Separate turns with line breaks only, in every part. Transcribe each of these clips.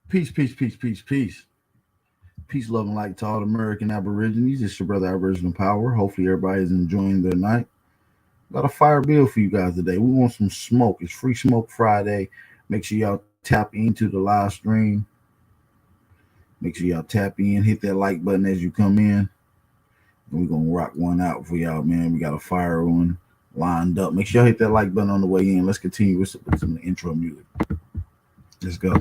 Peace, peace, peace, peace, peace. Peace, love, and light to all American Aborigines. It's your brother Aboriginal Power. Hopefully, everybody's enjoying their night. Got a fire bill for you guys today. We want some smoke. It's Free Smoke Friday. Make sure y'all tap into the live stream. Make sure y'all tap in, hit that like button as you come in. And we're going to rock one out for y'all, man. We got a fire one lined up. Make sure y'all hit that like button on the way in. Let's continue with some intro music. Let's go.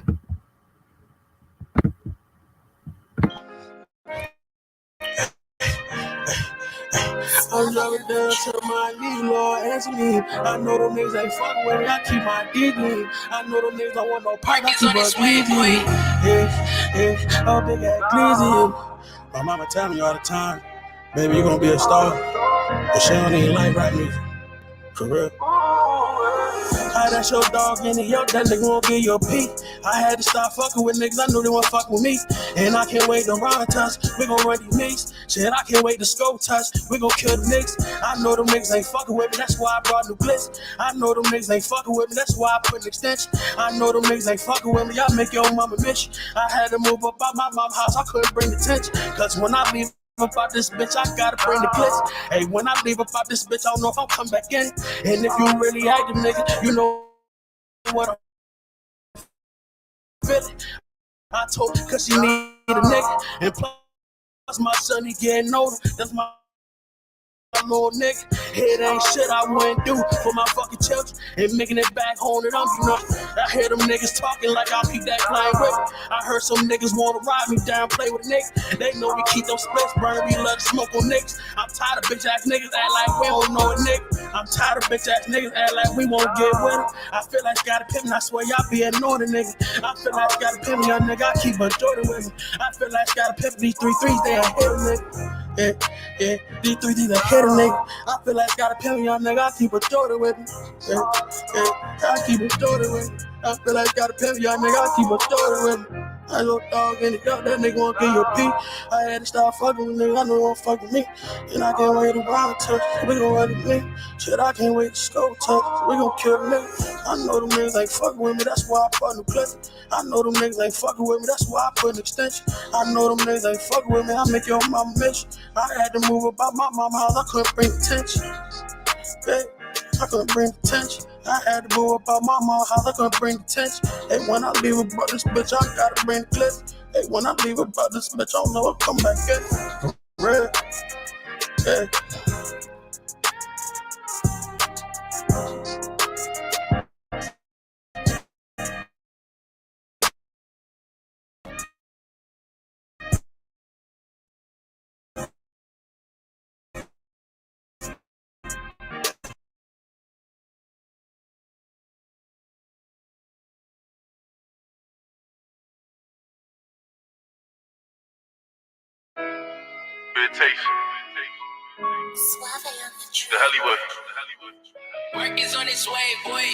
I'm driving down to my knee, Lord, answer me. I know them niggas ain't fucking with me, I keep my dick in. I know them niggas don't want no pipe, I keep my dick in. Oh, big ass glizzy. My mama tell me all the time, baby, you gonna be a star. But she don't even like rap music, for real. How that's your dog in it, yo, that nigga won't give you a peek. I had to stop fucking with niggas, I knew they won't fuck with me. And I can't wait to run touch, we gon' run these niggas. Shit, I can't wait to scope touch, we gon' kill the niggas. I know them niggas ain't fucking with me, that's why I brought new blitz. I know them niggas ain't fucking with me, that's why I put an extension. I know them niggas ain't fucking with me, I make your mama miss you. I had to move up out my mom's house, I couldn't bring the tension. Cause when I leave about this bitch, I gotta bring the bliss. Hey, when I leave about this bitch, I don't know if I'll come back in. And if you really active, nigga, you know what I'm feeling. I told her cause she need a nigga. And plus my son, he getting older. That's my little nigga. It ain't shit I wouldn't do for my fucking children. And making it back home to them, you know. I hear them niggas talking like I'll keep that flying with. I heard some niggas wanna ride me down, play with a nigga. They know we keep those splits burning, we love to smoke on niggas. I'm tired of bitch ass niggas act like we don't know a nigga. I'm tired of bitch ass niggas act like we won't get with them. I feel like I gotta pimp me, I swear y'all be ignoring the nigga. I feel like I gotta pimp me, young nigga, I keep a Jordan with me. I feel like I gotta pimp these 3-3s, they ain't hit a nigga. Yeah, these 3-3s they hit a nigga. I feel like I gotta pimp me, young nigga, I keep a Jordan with me. I keep a Jordan with me. I feel like I gotta pimp me, young nigga, I keep a Jordan with me. I go dog in the gut, that nigga won't give you a peek. I had to start fucking with niggas, I know he won't fuck with me. And I can't wait to run touch, we gon' run the me. Shit, I can't wait to scope touch, we gon' kill the nigga. I know them niggas ain't fucking with me, that's why I put new clip. I know them niggas ain't fucking with me, that's why I put an extension. I know them niggas ain't fucking with me, I make your mama miss you. I had to move about my mama's house, I couldn't bring attention. Yeah, I couldn't bring attention. I had to move about my mama's house, I couldn't bring attention. Hey, when I leave about this bitch, I gotta bring the clip. Hey, when I leave about this bitch, I don't know I'll come back in. Real. Yeah.
Suave on the track. The Hollywood. Work is on its way, boy.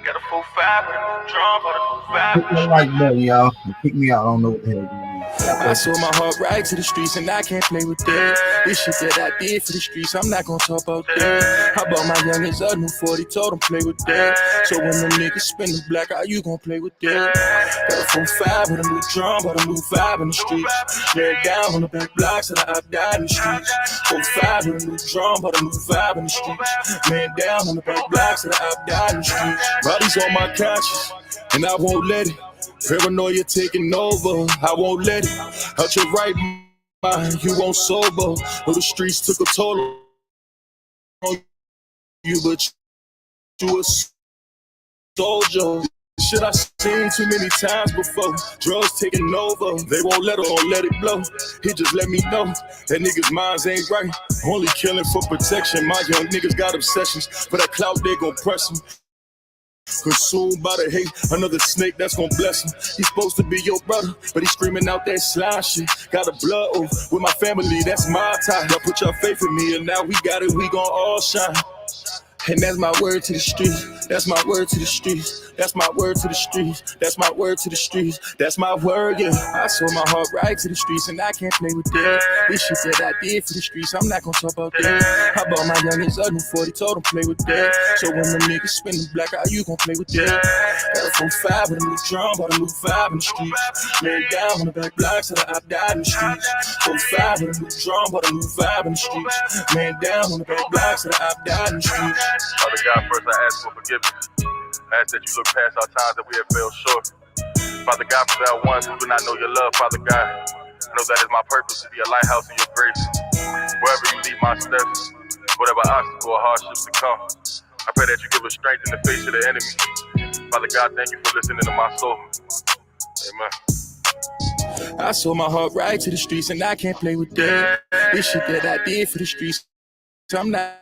Got a 4-5 with a new drum, but a new vibe. Hit that like button, y'all. Kick me out. I don't know what the hell going on.
I sold my heart right to the streets and I can't play with that. This shit that I did for the streets, I'm not gonna talk about that. How about my youngins a new 40, told them play with that. So when them niggas spin the black, how you gon' play with that? Got a 4-5 with a new drum, but a new vibe in the streets. Lay it down on the back blocks and I died in the streets. 4-5 with a new drum, but a new vibe in the streets. Lay it down on the back blocks and I died in the streets. Bodies on my conscience, and I won't let it. Paranoia taking over, I won't let it. Out your right mind, you won't sober. But the streets took a toll on you, but you a soldier. Shit I seen too many times before. Drugs taking over, they won't let it blow. He just let me know that niggas' minds ain't right. Only killing for protection. My young niggas got obsessions. For that clout, they gon' press them. Consumed by the hate, another snake that's gonna bless him. He's supposed to be your brother, but he's screaming out that slime shit. Got a blood oath with my family, that's my tie. Y'all put your faith in me, and now we got it, we gon' all shine. And that's my word to the streets. That's my word to the streets. That's my word to the streets. That's my word to the streets. That's my word, yeah. I sold my heart right to the streets, and I can't play with that. This shit that I did for the streets, I'm not gonna talk about that. I bought my youngest up in 40, told him play with that. So when the niggas spin the black eye, you gon' play with that. Got a 4-5 with a new drum, bought a new 5 in the streets. Laid down on the back blocks till I died in the streets. 4-5 with a new drum, bought a new 5 in the streets. Laid down on the back blocks till I died in the streets.
Father God, first I ask for forgiveness. I ask that you look past our times that we have fell short. Father God, for our ones who do not know your love, Father God, I know that is my purpose to be a lighthouse in your grace. Wherever you lead my steps, whatever obstacle or hardships to come, I pray that you give us strength in the face of the enemy. Father God, thank you for listening to my soul. Amen.
I sold my heart right to the streets, and I can't play with that. This shit that I did for the streets, I'm not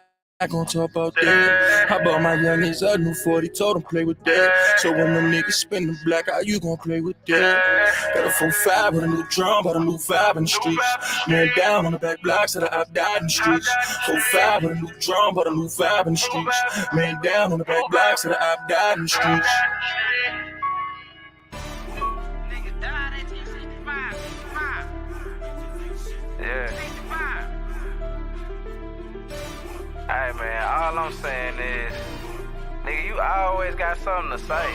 gonna talk about that. I bought my youngest a new 40, told him play with that. So when the niggas spin the black eye, you gon' play with that. Got a 4-5 with a new drum, bought a new 5 in the streets. Man down on the back blocks till I died in the streets. 4-5 with a new drum, bought a new 5 in the streets. Man down on the back blocks till I died in the streets.
Yeah. Hey man, all I'm saying is, nigga, you always got something to say.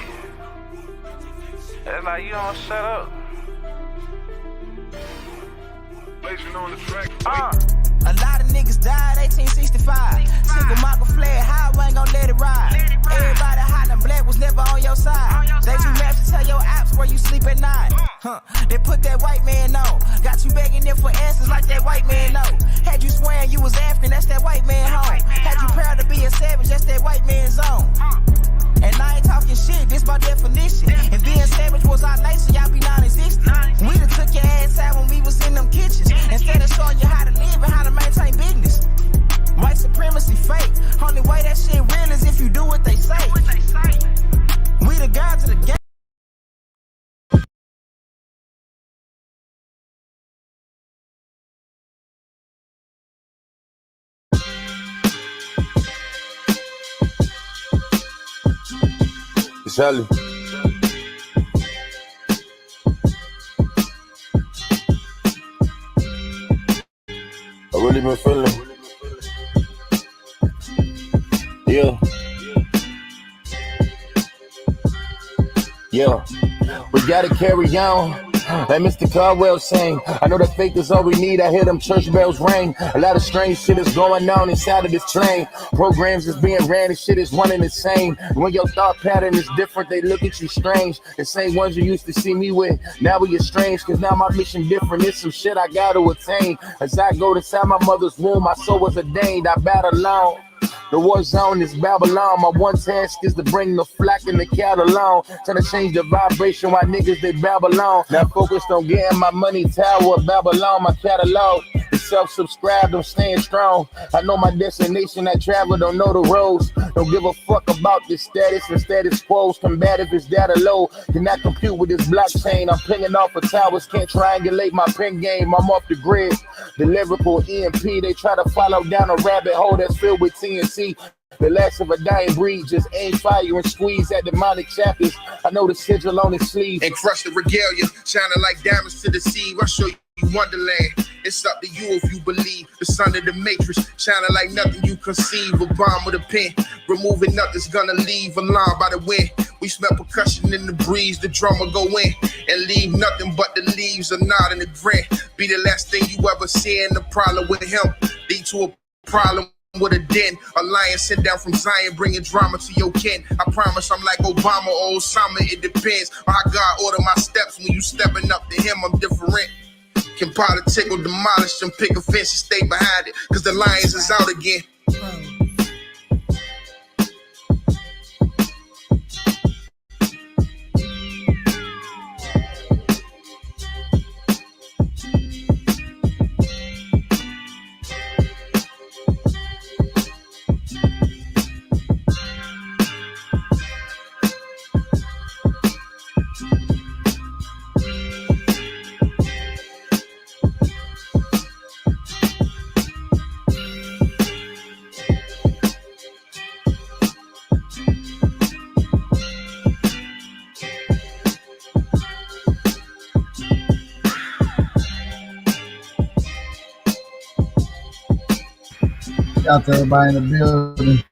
It's like you don't shut up.
On the track.
A lot of niggas died 1865. Single Michael fled, how I ain't gon' let it ride. Everybody hollering black was never on your side. They do maps to tell your apps where you sleep at night. They put that white man on. Got you begging them for answers like that white man know. Had you swearing you was African, that's that white man home. Had you proud to be a savage, that's that white man's zone. And I ain't talking shit, this by definition. And being savage was our nature, y'all be non-existent. We done took your ass out when we was in them kitchens. Instead of showing you how to live and how to maintain business. White supremacy fake. Only way that shit real is if you do what they say. We the gods of the game.
Shelly. I really been feeling. Yeah. Yeah. We gotta carry on. Like Mr. Caldwell saying, I know that faith is all we need. I hear them church bells ring. A lot of strange shit is going on inside of this train. Programs is being ran and shit is one and the same. When your thought pattern is different, they look at you strange. The same ones you used to see me with, now we estranged. Cause now my mission different. It's some shit I gotta attain. As I go inside my mother's womb, my soul was ordained. I battle alone. The war zone is Babylon. My one task is to bring the flock and the cattle along. Trying to change the vibration while niggas they Babylon. Now focused on getting my money tower Babylon. My catalog is self-subscribed. I'm staying strong. I know my destination. I travel, don't know the roads. Don't give a fuck about this status and status quos. Combative is data low. Cannot compute with this blockchain. I'm pinging off of towers. Can't triangulate my pen game. I'm off the grid. The lyrical EMP. They try to follow down a rabbit hole that's filled with TNT. The last of a dying breed, just aim fire and squeeze at demonic chapters. I know the sigil on his sleeve.
And crush the regalia, shining like diamonds to the sea. I'll show you Wonderland. It's up to you if you believe. The son of the matrix, shining like nothing you conceive. A bomb with a pen, removing nothing's gonna leave. Alarmed by the wind, we smell percussion in the breeze. The drummer go in and leave nothing but the leaves. A nod and a grin, be the last thing you ever see. And the problem with him lead to a problem with a den. A lion sent down from Zion, bringing drama to your kin. I promise I'm like Obama or Osama. It depends on how God order my steps. When you stepping up to him, I'm different. Can politic or demolish and pick a fence and stay behind it, cause the lions is out again.
out to everybody in the building.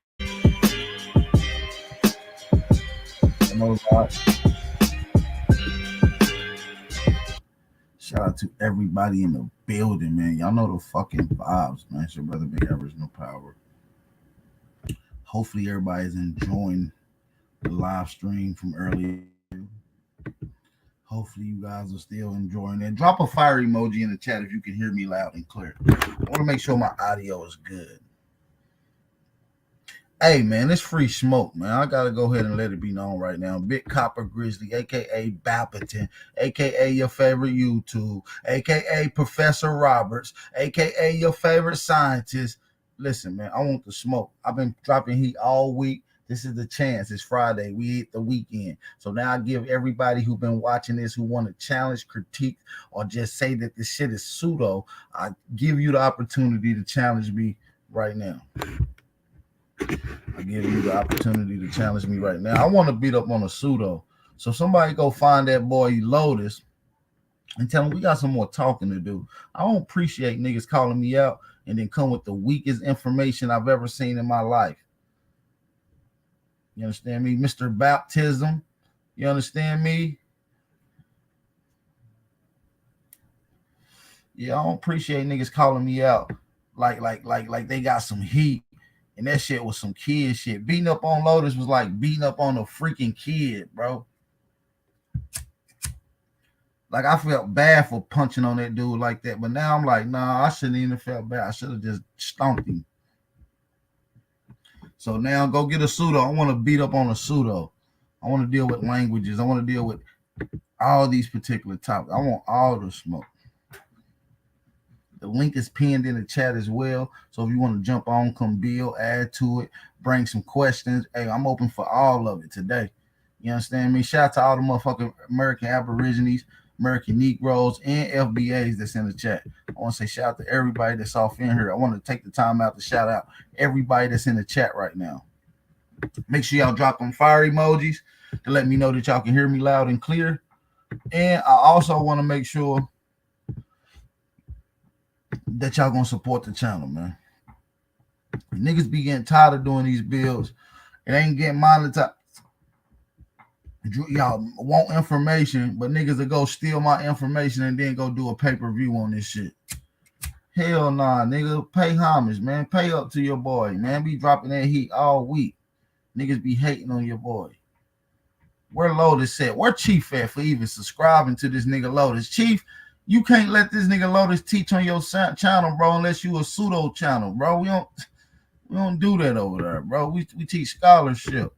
Shout out to everybody in the building, man. Y'all know the fucking vibes, man. It's your brother Big Aboriginal Power. Hopefully everybody's enjoying the live stream from earlier. Hopefully you guys are still enjoying it. Drop a fire emoji in the chat if you can hear me loud and clear. I want to make sure my audio is good. Hey, man, it's free smoke, man. I got to go ahead and let it be known right now. Big Copper Grizzly, a.k.a. Balperton, a.k.a. your favorite YouTube, a.k.a. Professor Roberts, a.k.a. your favorite scientist. Listen, man, I want the smoke. I've been dropping heat all week. This is the chance. It's Friday. We hit the weekend. So now I give everybody who's been watching this, who want to challenge, critique, or just say that this shit is pseudo, I give you the opportunity to challenge me right now. I give you the opportunity to challenge me right now. I want to beat up on a pseudo. So somebody go find that boy Lotus and tell him we got some more talking to do. I don't appreciate niggas calling me out and then come with the weakest information I've ever seen in my life. You understand me? Mr. Baptism. You understand me? Yeah, I don't appreciate niggas calling me out like they got some heat. And that shit was some kid shit. Beating up on Lotus was like beating up on a freaking kid, bro. Like, I felt bad for punching on that dude like that. But now I'm like, nah, I shouldn't even felt bad. I should have just stomped him. So now go get a pseudo. I want to beat up on a pseudo. I want to deal with languages. I want to deal with all these particular topics. I want all the smoke. The link is pinned in the chat as well. So if you want to jump on, come build, add to it, bring some questions. Hey, I'm open for all of it today. You understand me? Shout out to all the motherfucking American Aborigines, American Negroes, and FBAs that's in the chat. I want to say shout out to everybody that's off in here. I want to take the time out to shout out everybody that's in the chat right now. Make sure y'all drop them fire emojis to let me know that y'all can hear me loud and clear. And I also want to make sure that y'all gonna support the channel, man. Niggas be getting tired of doing these builds. It ain't getting monetized. Y'all want information, but niggas will go steal my information and then go do a pay-per-view on this shit. Hell nah, nigga. Pay homage, man. Pay up to your boy, man. Be dropping that heat all week. Niggas be hating on your boy. Where Lotus at? Where Chief at for even subscribing to this nigga Lotus? Chief, you can't let this nigga Lotus teach on your channel, bro, unless you a pseudo channel, bro. We don't do that over there, bro. We teach scholarship.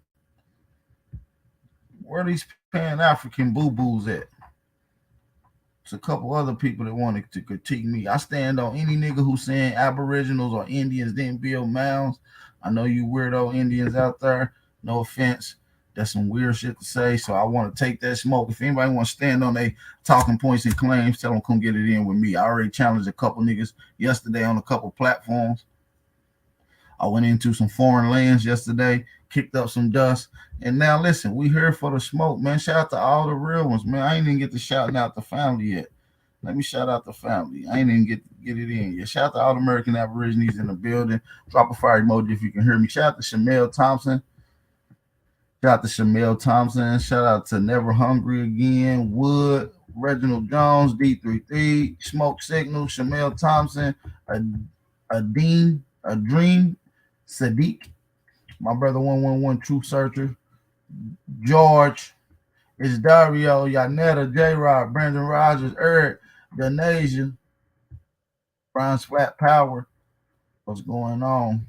Where are these Pan-African boo-boos at? It's a couple other people that wanted to critique me. I stand on any nigga who's saying Aboriginals or Indians didn't build mounds. I know you weirdo Indians out there. No offense. That's some weird shit to say, so I want to take that smoke. If anybody want to stand on their talking points and claims, tell them come get it in with me. I already challenged a couple niggas yesterday on a couple platforms. I went into some foreign lands yesterday, kicked up some dust, and now listen, we here for the smoke, man. Shout out to all the real ones, man. I ain't even get to shouting out the family yet. Let me shout out the family. I ain't even get it in yet. Shout out to all the American Aborigines in the building. Drop a fire emoji if you can hear me. Shout out to Shamel Thompson. Shout out to Shamel Thompson. Shout out to Never Hungry Again, Wood, Reginald Jones, D33, Smoke Signal, Shamel Thompson, a Dream, Sadiq, my brother 111 Truth Searcher, George, it's Dario, Yanetta, J-Rod, Brandon Rogers, Eric, Denasia, Brian's Flat Power. What's going on?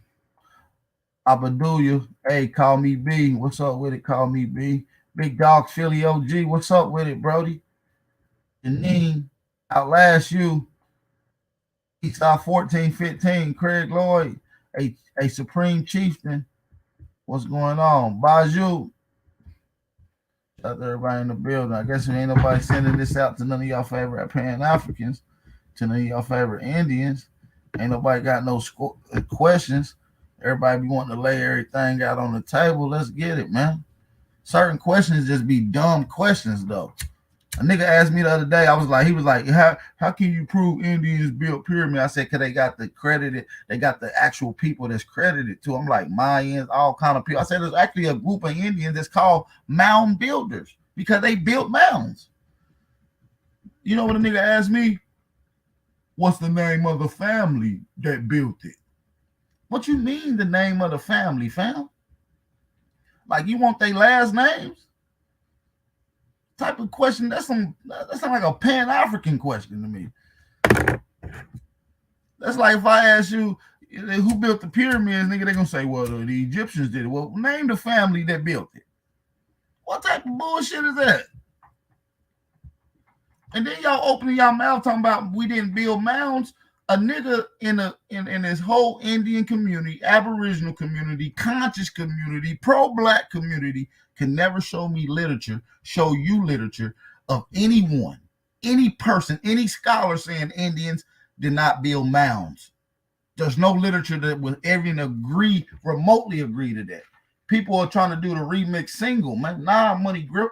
Abaduya, hey, call me B. What's up with it? Call me B. Big Dog Philly OG, what's up with it, Brody? Janine, Outlast You. Eastside 1415, Craig Lloyd, a Supreme Chieftain. What's going on? Baju. Shout out to everybody in the building. I guess there ain't nobody sending this out to none of y'all favorite Pan-Africans, to none of y'all favorite Indians. Ain't nobody got no questions. Everybody be wanting to lay everything out on the table. Let's get it, man. Certain questions just be dumb questions, though. A nigga asked me the other day, he was like, how can you prove Indians built pyramid? I said, cause they got the actual people that's credited to. I'm like Mayans, all kind of people. I said there's actually a group of Indians that's called mound builders because they built mounds. You know what a nigga asked me? What's the name of the family that built it? What you mean the name of the family, fam? Like you want their last names? Type of question. That's like a Pan-African question to me. That's like if I ask you who built the pyramids, nigga, they're gonna say, well, the Egyptians did it. Well, name the family that built it. What type of bullshit is that? And then y'all opening y'all mouth talking about we didn't build mounds. A nigga in this whole Indian community, Aboriginal community, conscious community, pro-black community can never show me literature, show you literature of anyone, any person, any scholar saying Indians did not build mounds. There's no literature that would even remotely agree to that. People are trying to do the remix single, man. Nah, Money Grip.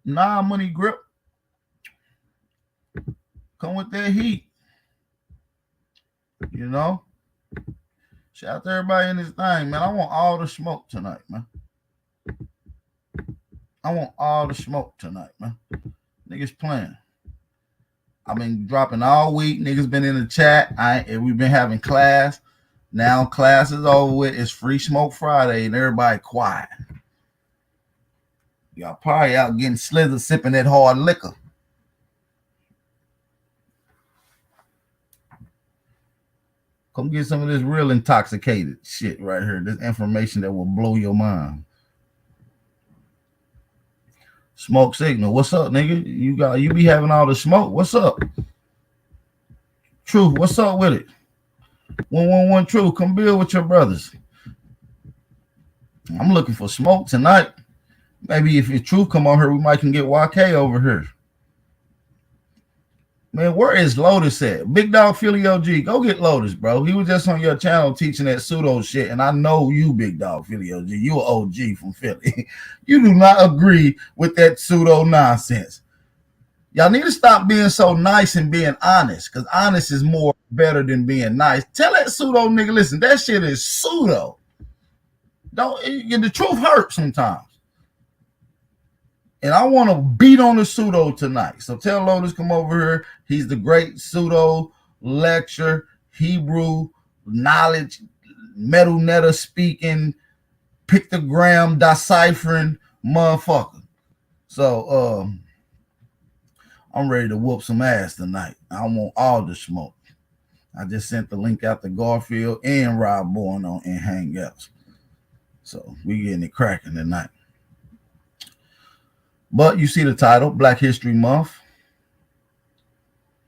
Nah, Money Grip. Come with that heat. You know? Shout out to everybody in this thing, man. I want all the smoke tonight, man. I want all the smoke tonight, man. Niggas playing. I've been dropping all week. Niggas been in the chat. We've been having class. Now class is over with. It's Free Smoke Friday, and everybody quiet. Y'all probably out getting slithered, sipping that hard liquor. Come get some of this real intoxicated shit right here. This information that will blow your mind. Smoke Signal. What's up, nigga? You be having all the smoke. What's up? Truth, what's up with it? 111 Truth, come build with your brothers. I'm looking for smoke tonight. Maybe if your Truth come on here, we might can get YK over here. Man, where is Lotus at? Big Dog Philly OG. Go get Lotus, bro. He was just on your channel teaching that pseudo shit, and I know you, Big Dog Philly OG. You an OG from Philly. You do not agree with that pseudo nonsense. Y'all need to stop being so nice and being honest, because honest is more better than being nice. Tell that pseudo nigga, listen, that shit is pseudo. The truth hurts sometimes. And I want to beat on the pseudo tonight. So tell Lotus come over here. He's the great pseudo lecture, Hebrew knowledge, metal netta speaking, pictogram deciphering motherfucker. So I'm ready to whoop some ass tonight. I want all the smoke. I just sent the link out to Garfield and Rob Bourne in Hangouts. So we getting it cracking tonight. But you see the title, Black History Month.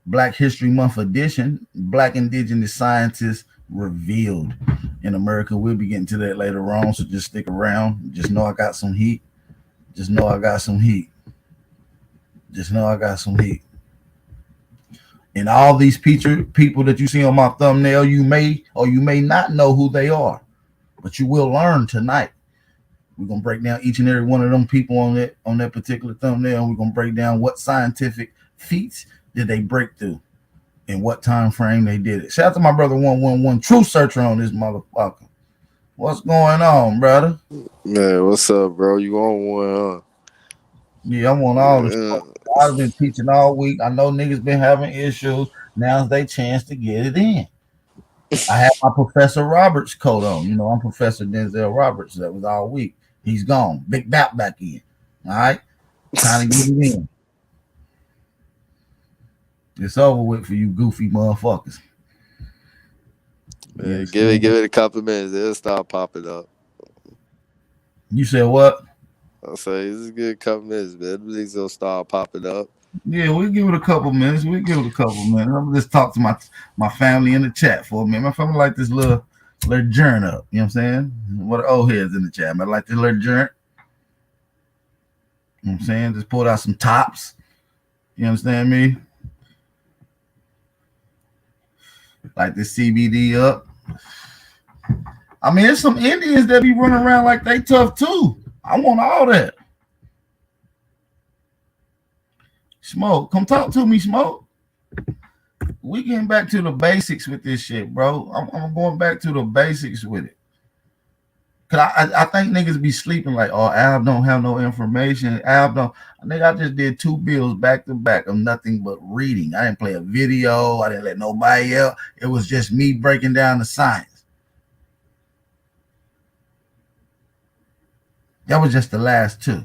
Black History Month edition, Black Indigenous Scientists Revealed in America. We'll be getting to that later on, so just stick around. Just know I got some heat. Just know I got some heat. Just know I got some heat. And all these people that you see on my thumbnail, you may or you may not know who they are, but you will learn tonight. We're gonna break down each and every one of them people on that particular thumbnail. We're gonna break down what scientific feats did they break through and what time frame they did it. Shout out to my brother 111 True Searcher on this motherfucker. What's going on, brother?
Man, what's up, bro? You on one, huh?
Yeah, I want all the stuff. I've been teaching all week. I know niggas been having issues. Now's their chance to get it in. I had my Professor Roberts coat on. You know, I'm Professor Denzel Roberts. That was all week. He's gone. Big Bap back in. All right? Trying to get it in. It's over with for you goofy motherfuckers.
Man, give it a couple of minutes. It'll start popping up.
You said what?
I'll say this is a good couple minutes, man. Things will start popping up.
Yeah, we'll give it a couple minutes. I'm gonna just talk to my family in the chat for a minute. My family like this little journey up. You know what I'm saying? What are old heads in the chat? I like this little journey. You know what I'm saying? Just pulled out some tops. You understand me? Like this CBD up. I mean, there's some Indians that be running around like they tough too. I want all that. Smoke, come talk to me, Smoke. We getting back to the basics with this shit, bro. I'm going back to the basics with it. Cause I think niggas be sleeping like, oh, Ab don't have no information. Ab don't. Nigga, I just did 2 bills back to back of nothing but reading. I didn't play a video. I didn't let nobody else. It was just me breaking down the science. That was just the last 2.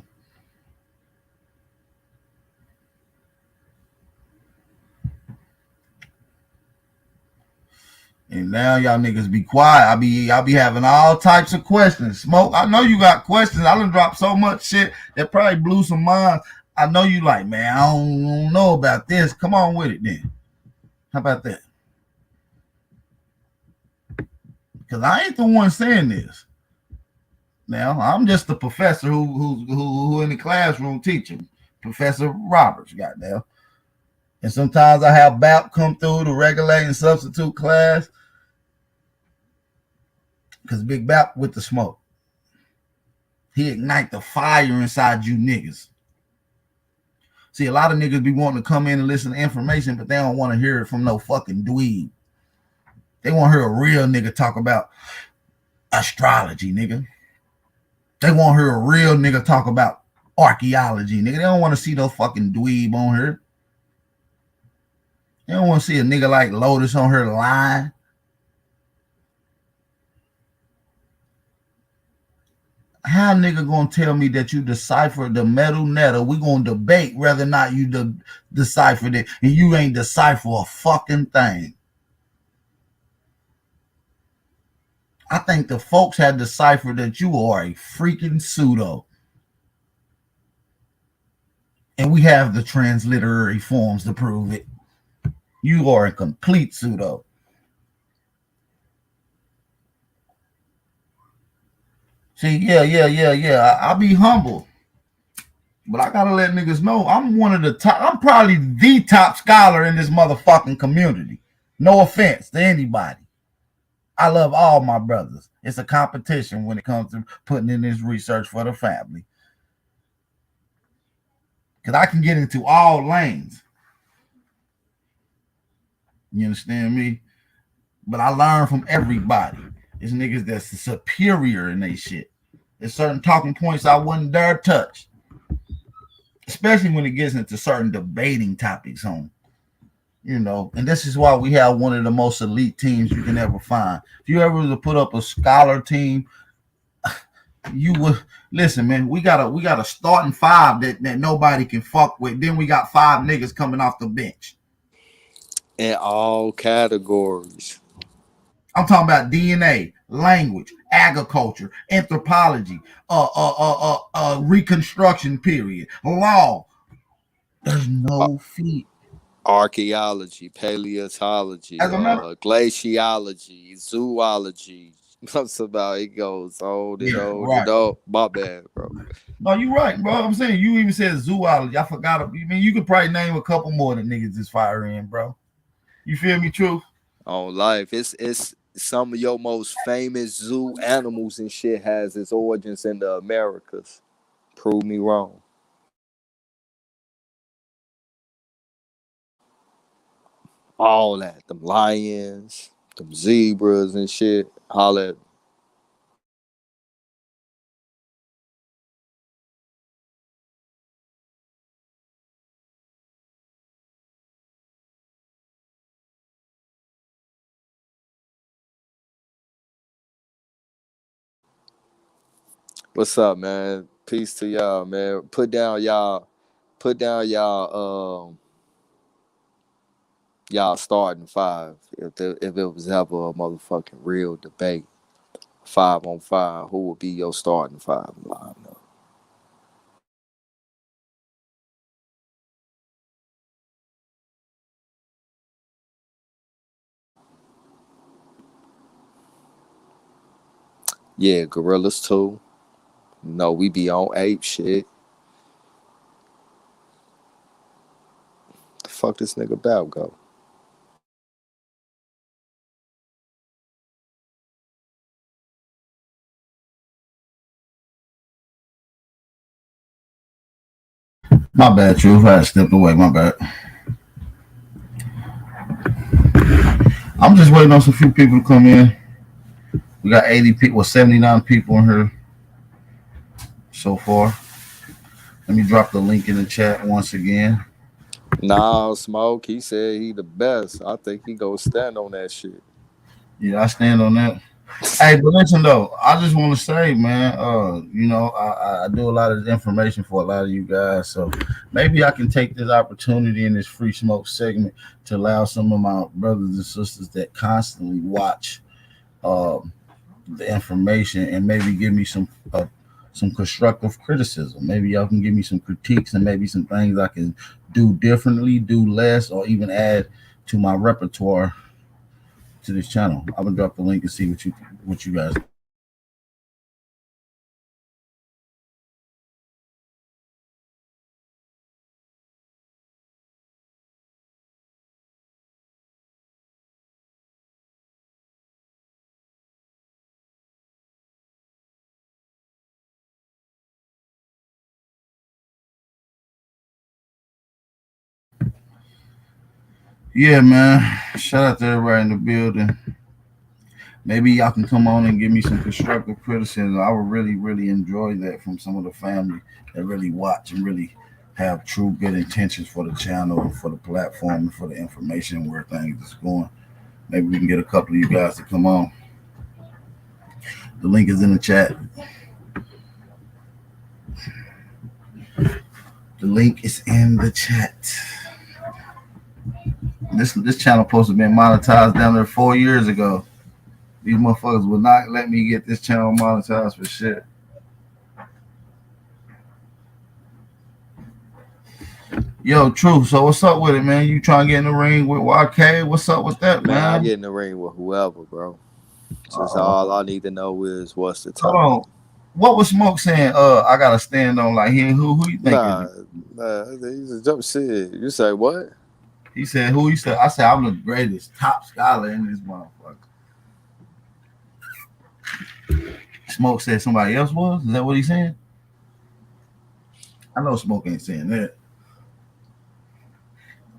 And now y'all niggas be quiet. I'll be having all types of questions. Smoke, I know you got questions. I done dropped so much shit that probably blew some minds. I know you like, man, I don't know about this. Come on with it then. How about that? Because I ain't the one saying this. Now, I'm just the professor who in the classroom teaching. Professor Roberts, goddamn. And sometimes I have BAP come through to regulate and substitute class. Because Big BAP with the smoke. He ignite the fire inside you niggas. See, a lot of niggas be wanting to come in and listen to information, but they don't want to hear it from no fucking dweeb. They want to hear a real nigga talk about astrology, nigga. They want to hear a real nigga talk about archaeology, nigga. They don't want to see no fucking dweeb on here. They don't want to see a nigga like Lotus on her lying. How nigga gonna tell me that you deciphered the metal netta? We gonna debate whether or not you deciphered it, and you ain't decipher a fucking thing. I think the folks had deciphered that you are a freaking pseudo. And we have the transliterary forms to prove it. You are a complete pseudo. See, yeah. I'll be humble. But I gotta let niggas know I'm one of the top. I'm probably the top scholar in this motherfucking community. No offense to anybody. I love all my brothers. It's a competition when it comes to putting in this research for the family. Because I can get into all lanes. You understand me? But I learn from everybody. It's niggas that's superior in they shit. There's certain talking points I wouldn't dare touch. Especially when it gets into certain debating topics on, you know, and this is why we have one of the most elite teams you can ever find. If you ever to put up a scholar team, you would listen, man. We got a starting 5 that nobody can fuck with. Then we got 5 niggas coming off the bench.
In all categories.
I'm talking about DNA, language, agriculture, anthropology, reconstruction period, law. There's no feet.
Archaeology, paleontology,
As a matter,
glaciology, zoology. That's about it goes on and
yeah,
on and
right.
on. My bad, bro.
No, you're right, bro. I'm saying you even said zoology. I forgot. I mean, you could probably name a couple more that niggas just fire in, bro. You feel me, Truth?
On life. It's some of your most famous zoo animals and shit has its origins in the Americas. Prove me wrong. All that. Them lions, them zebras and shit. All that. What's up, man? Peace to y'all, man. Put down y'all starting 5. If it was ever a motherfucking real debate, 5-on-5, who would be your starting 5 lineup? Yeah, Gorillas too. No, we be on ape shit. The fuck this nigga Bow go?
My bad, Truth. I stepped away. My bad. I'm just waiting on some few people to come in. We got 80 people, 79 people in here so far. Let me drop the link in the chat once again.
Nah, Smoke, he said he the best. I think he go stand on that shit.
Yeah, I stand on that. Hey, but listen though, I just want to say, man, I do a lot of information for a lot of you guys, so maybe I can take this opportunity in this free smoke segment to allow some of my brothers and sisters that constantly watch um, the information and maybe give me some constructive criticism. Maybe y'all can give me some critiques and maybe some things I can do differently, do less, or even add to my repertoire to this channel. I'm gonna drop the link and see what you guys. Yeah, man. Shout out to everybody in the building. Maybe y'all can come on and give me some constructive criticism. I would really, really enjoy that from some of the family that really watch and really have true good intentions for the channel, for the platform, and for the information where things is going. Maybe we can get a couple of you guys to come on. The link is in the chat. The link is in the chat. This channel supposed to have been monetized down there 4 years ago. These motherfuckers will not let me get this channel monetized for shit. Yo, Truth. So what's up with it, man? You trying to get in the ring with YK? What's up with that,
Man, I
man?
get in the ring with whoever, bro. Just all I need to know is what's the
Hold
time.
on. What was Smoke saying? I gotta stand on like him. Who you think?
Nah, he's a jump shit. You say what?
He said who? He said I said I'm the greatest top scholar in this motherfucker. Smoke said somebody else was. Is that what he's saying? I know Smoke ain't saying that.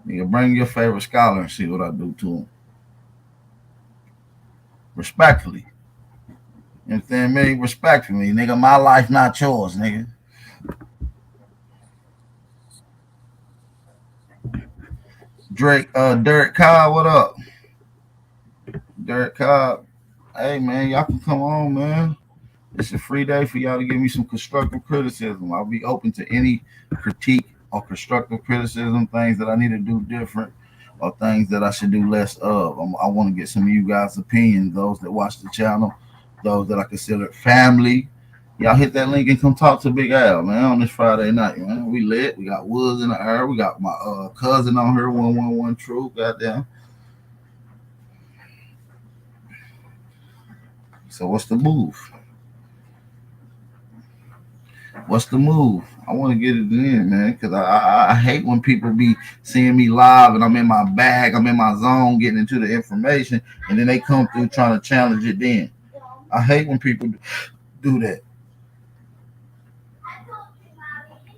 Nigga, bring your favorite scholar and see what I do to him. Respectfully. You understand me? Respectfully, nigga. My life, not yours, nigga. Derek Cobb, what up? Derek Cobb. Hey man, y'all can come on, man. It's a free day for y'all to give me some constructive criticism. I'll be open to any critique or constructive criticism, things that I need to do different or things that I should do less of. I want to get some of you guys' opinions, those that watch the channel, those that I consider family. Y'all hit that link and come talk to Big Al, man, on this Friday night, man. We lit. We got Woods in the air. We got my cousin on here, 111 True. Goddamn. So what's the move? What's the move? I want to get it in, man, because I hate when people be seeing me live and I'm in my bag, I'm in my zone, getting into the information, and then they come through trying to challenge it then. I hate when people do that.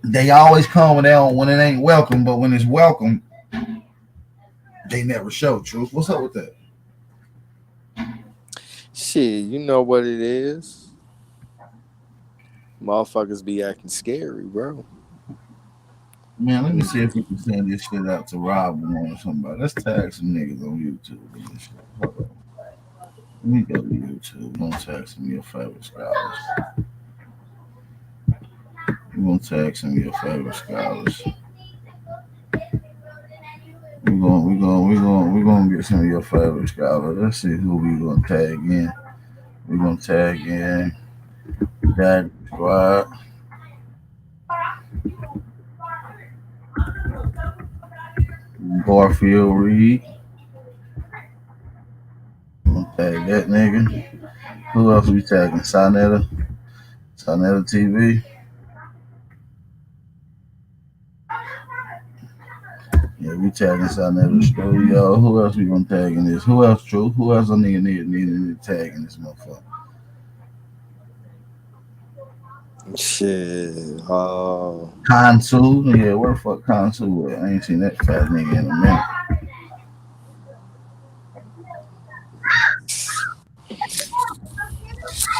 They always come when it ain't welcome, but when it's welcome, they never show truth. What's up with that?
Shit, you know what it is. Motherfuckers be acting scary, bro.
Man, let me see if we can send this shit out to Rob or somebody. Let's tag some niggas on YouTube with this shit. Hold on. Let me go to YouTube. We're gonna tag some of your favorite scholars. We're gonna tag some of your favorite scholars. We're gonna get some of your favorite scholars. Let's see who we gonna tag in. We're gonna tag in that squad. Garfield Reed. Gonna tag that nigga. Who else we tagging? Sonetta TV. Yeah, we tagging Sonetta Studio. Who else we gonna tag in this? Who else, True? Who else I need to tag in this motherfucker?
Shit.
Consul, yeah, where the fuck Consul at? I ain't seen that fat nigga in a minute.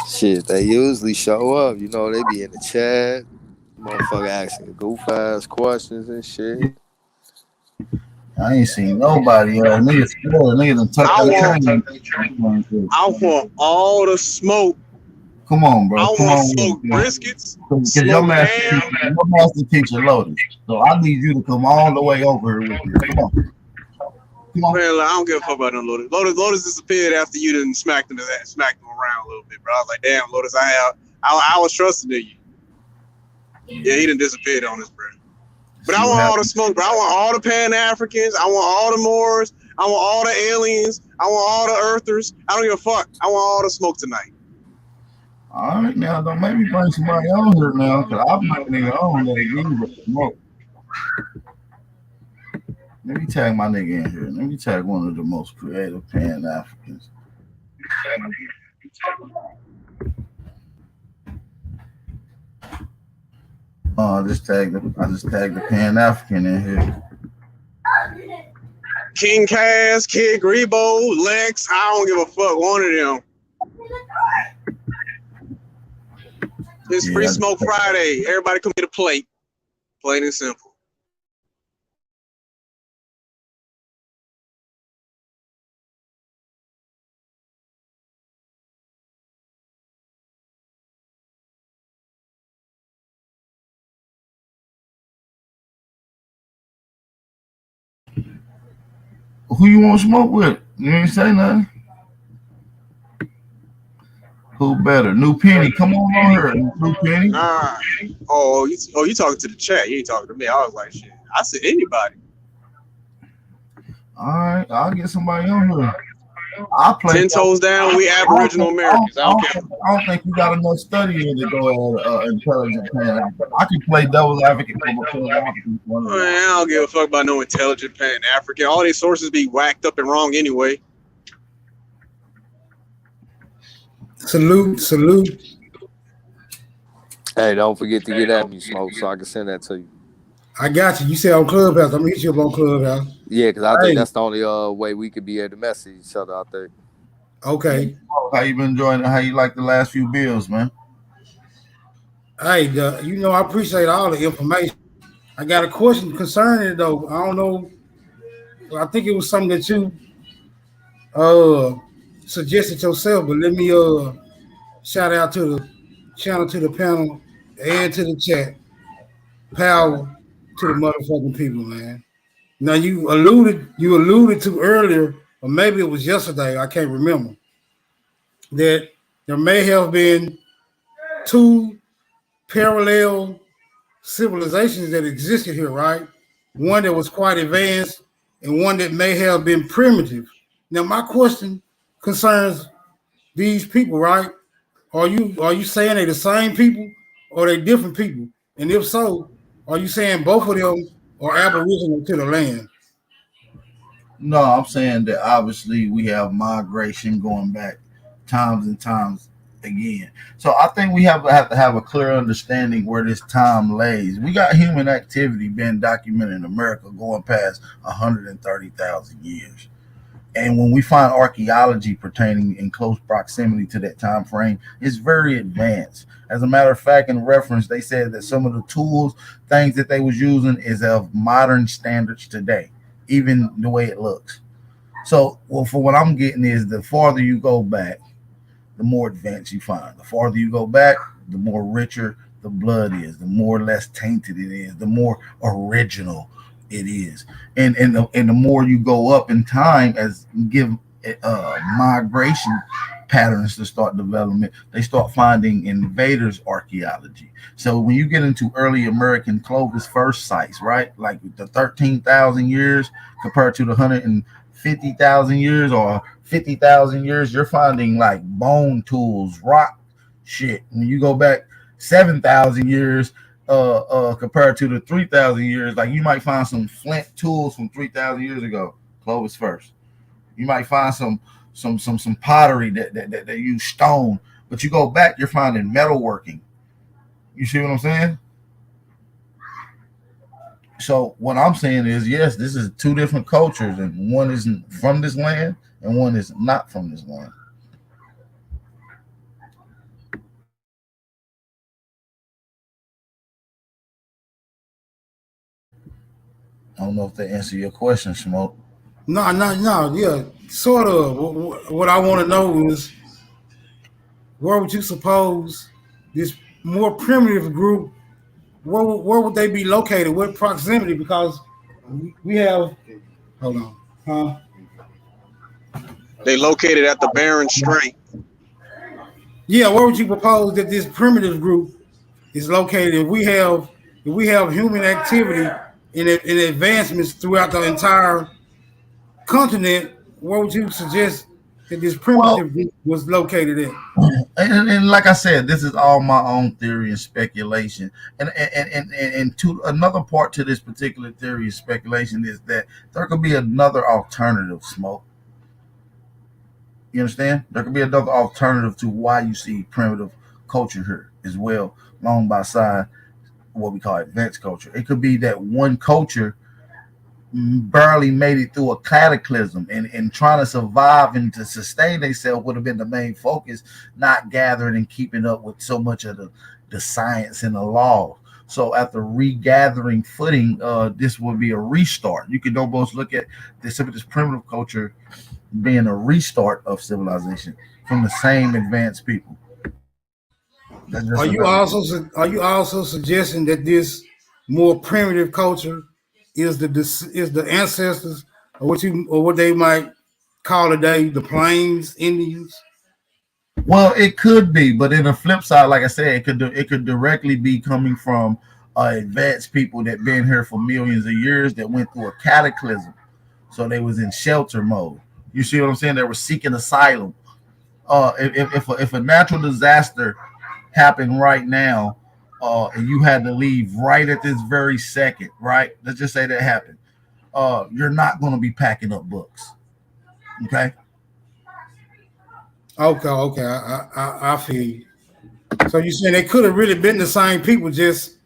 Shit, they usually show up. You know, they be in the chat. Motherfucker asking goof ass questions and shit.
I ain't seen nobody. Niggas, niggas done tucked
I
their
want,
chain.
I want all the smoke.
Come on, bro.
I
Come
want
on with
smoked
it,
briskets,
because
smoked ham.
your master teacher loaded. So I need you to come all the way over here with me. Come on. Come on.
Man, I don't give a fuck about them Lotus. Lotus disappeared after you done smacked him around a little bit, bro. I was like, damn, Lotus, I was trusting in you. Yeah, he done disappeared on us, bro. But I want all the smoke, bro. I want all the Pan-Africans. I want all the Moors. I want all the aliens. I want all the Earthers. I don't give a fuck. I want all the smoke tonight.
All right, now don't make me bring somebody on here now, because I'm not nigga on that again with smoke. Let me tag my nigga in here. Let me tag one of the most creative Pan-Africans. I just tagged the Pan-African in here.
King Cass, Kid Grebo, Lex. I don't give a fuck. One of them. It's Free Smoke Friday. Everybody come get a plate. Plain and simple.
Who you want to smoke with? You ain't say nothing. Who better? New Penny, come on here. New Penny.
Nah. Oh, you talking to the chat. You ain't talking to me. I was like, shit. I said anybody.
All right, I'll get somebody on here. I'll play
10 toes down. We Aboriginal Americans. I don't care.
I don't think you got enough studying to go at intelligent Pan. I can play devil's advocate for Pan-African.
Man, I don't give a fuck about no intelligent Pan-African. All these sources be whacked up and wrong anyway.
Salute.
Hey, don't forget to get at me, Smoke, so I can send that to you.
I got you. You said on Clubhouse. I'm gonna hit you up on Clubhouse.
Yeah, because I think that's the only way we could be able to message each other out there.
Okay.
How you been enjoying it? How you like the last few bills, man?
Hey, I appreciate all the information. I got a question concerning it though. I don't know. I think it was something that you suggested yourself, but let me shout out to the channel, to the panel, and to the chat. Power to the motherfucking people, man. Now you alluded to earlier, or maybe it was yesterday, I can't remember, that there may have been two parallel civilizations that existed here, right? One that was quite advanced and one that may have been primitive. Now my question concerns these people, right? Are you saying they're the same people or they different people? And if so, are you saying both of them are aboriginal to the land?
No, I'm saying that obviously we have migration going back times and times again. So I think we have to have a clear understanding where this time lays. We got human activity being documented in America going past 130,000 years. And when we find archaeology pertaining in close proximity to that time frame, it's very advanced. As a matter of fact, in reference, they said that some of the tools, things that they was using is of modern standards today, even the way it looks. So, well, for what I'm getting is the farther you go back, the more advanced you find. The farther you go back, the more richer the blood is, the more less tainted it is, the more original it is, and the more you go up in time as you give migration patterns to start development, they start finding invaders archaeology. So when you get into early American Clovis first sites, right, like the 13,000 years compared to the 150,000 years or 50,000 years, you're finding like bone tools, rock shit. When you go back 7,000 years compared to the 3,000 years, like you might find some flint tools from 3,000 years ago, Clovis first. You might find some pottery that use stone, but you go back, you're finding metalworking. You see what I'm saying? So what I'm saying is, yes, this is two different cultures, and one is from this land, and one is not from this land. I don't know if they answer your question, Smoke.
No. Yeah, sort of. What I want to know is where would you suppose this more primitive group? Where would they be located? What proximity? Because we have. Hold on. Huh?
They located at the Barren Strait.
Yeah, where would you propose that this primitive group is located? If we have human activity in advancements throughout the entire continent, where would you suggest that this
Well,
primitive group was located at?
and like I said, this is all my own theory and speculation. And to another part to this particular theory and speculation is that there could be another alternative, Smoke. You understand? There could be another alternative to why you see primitive culture here as well, along by side what we call advanced culture. It could be that one culture barely made it through a cataclysm, and trying to survive and to sustain themselves would have been the main focus, not gathering and keeping up with so much of the science and the law. So after regathering footing, this would be a restart. You could almost look at this primitive culture being a restart of civilization from the same advanced people. That's just
Are you
another.
also suggesting that this more primitive culture is the ancestors or what they might call today the Plains Indians?
Well, it could be, but in the flip side, like I said, it could directly be coming from advanced people that been here for millions of years that went through a cataclysm, so they was in shelter mode. You see what I'm saying? They were seeking asylum. If a natural disaster happened right now, and you had to leave right at this very second, right? Let's just say that happened. You're not going to be packing up books, okay?
Okay. I feel you. So you're saying they could have really been the same people, just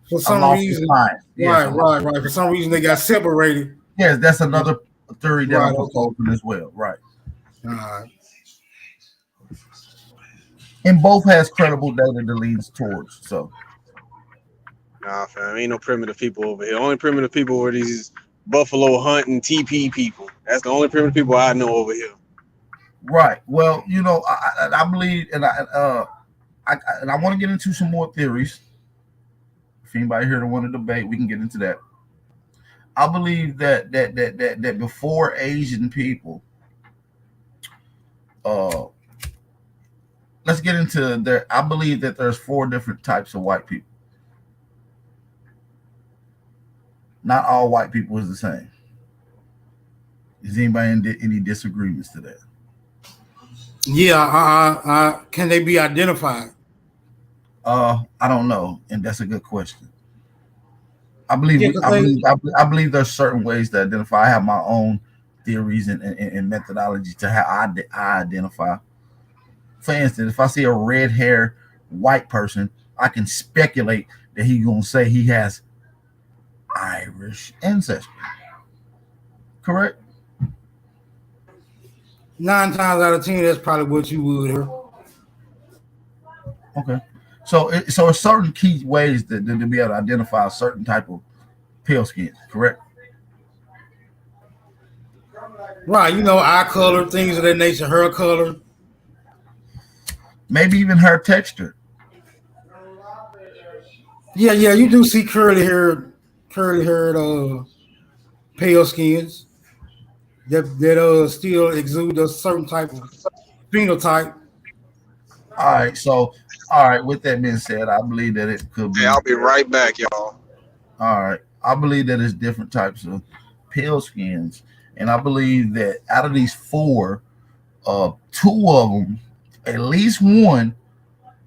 for
I
some
lost the
reason.
time. Yes,
Right. For some reason they got separated.
yes, that's another theory that
Right.
I'm
Okay.
proposing as well, right?
All right.
And both has credible data that leads towards. So
Nah, fam, ain't no primitive people over here. Only primitive people were these buffalo hunting TP people. That's the only primitive people I know over here.
right. Well, I believe, and I want to get into some more theories. If anybody here to want to debate, we can get into that. I believe that before Asian people, uh, let's get into there. I believe that there's four different types of white people. Not all white people is the same. Is anybody in any disagreements to that?
Yeah. Can they be identified?
I don't know, and that's a good question. I believe
Yeah,
we,
because
I
they.
believe I believe there's certain ways to identify. I have my own theories and methodology to how I identify. For instance, if I see a red hair white person, I can speculate that he's gonna say he has Irish ancestry. Correct?
9 times out of 10, that's probably what you would hear.
Okay. So it's certain key ways to be able to identify a certain type of pale skin. Correct?
Right. Eye color, things of that nature, hair color.
Maybe even hair texture.
Yeah. You do see curly haired, pale skins that still exude a certain type of phenotype.
All right. So all right. With that being said, I believe that it could
Hey,
be.
I'll be right back, y'all.
All right. I believe that it's different types of pale skins. And I believe that out of these four, two of them, at least one,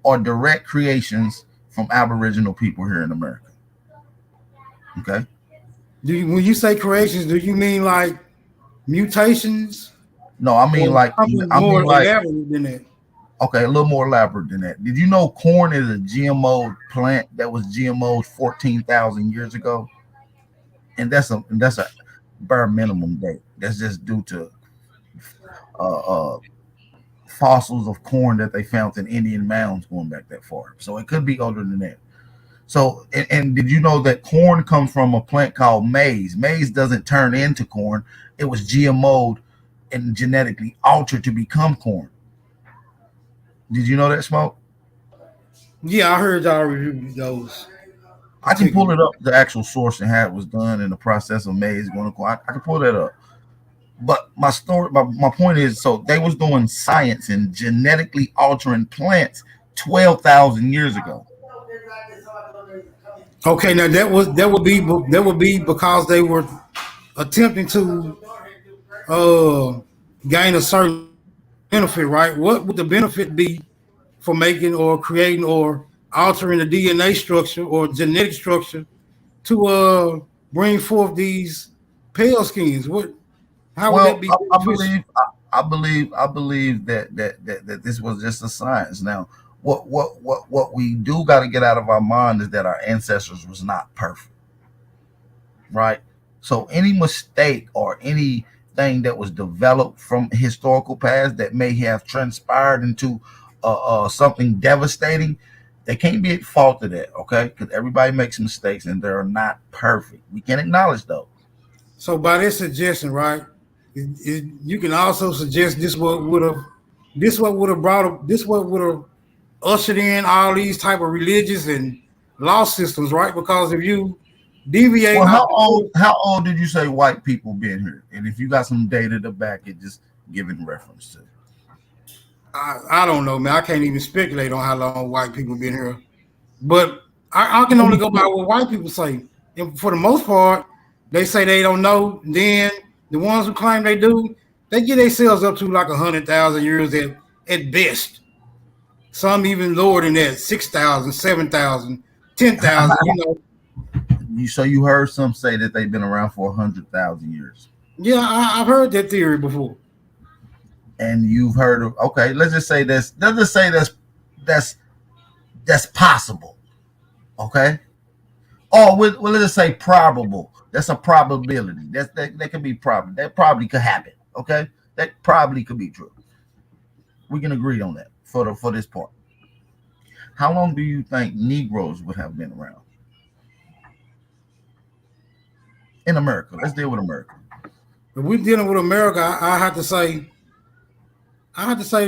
are direct creations from Aboriginal people here in America. Okay.
When you say creations, do you mean like mutations
No, I mean
or
like
something
I mean
more
like
elaborate than that?
Okay, a little more elaborate than that. Did you know corn is a GMO plant that was GMO'd 14,000 years ago? And that's a bare minimum date. That's just due to uh, uh, fossils of corn that they found in Indian mounds going back that far. So it could be older than that. So, and did you know that corn comes from a plant called maize? Maize doesn't turn into corn. It was GMO'd and genetically altered to become corn. Did you know that, Smoke?
Yeah, I heard y'all review those
I can pull
particular.
it up, the actual source and how it was done in the process of maize going to corn. I can pull that up. But my point is, so they was doing science and genetically altering plants 12,000 years ago.
Okay, now that would be because they were attempting to uh gain a certain benefit, right? What would the benefit be for making or creating or altering the DNA structure or genetic structure to bring forth these pale skins? What? How would that
Well,
be
I
beneficial?
believe, I believe that this was just a science. Now, what we do got to get out of our mind is that our ancestors was not perfect, right? So any mistake or anything that was developed from historical past that may have transpired into something devastating, they can't be at fault of that, okay? Because everybody makes mistakes and they're not perfect. We can acknowledge those.
So by this suggestion, right, you can also suggest this what would have ushered in all these type of religious and law systems, right? Because if you deviate
Well,
out
how
the
old
way,
how old did you say white people been here? And if you got some data to back it, just give it reference to.
I don't know, man. I can't even speculate on how long white people been here. But I can only go by what white people say. And for the most part, they say they don't know. Then the ones who claim they do, they get themselves up to like 100,000 years at best. Some even lower than that, 6,000, 7,000, 10,000. You know,
You heard some say that they've been around for 100,000 years,
yeah, I've heard that theory before.
and you've heard of, okay. Let's just say this. Let's just say that's that's possible, okay. Or let's just say probable. That's a probability. That could be probably that probably could happen, okay. That probably could be true. We can agree on that for this part. How long do you think Negroes would have been around in America? Let's deal with America.
If we're dealing with America, I have to say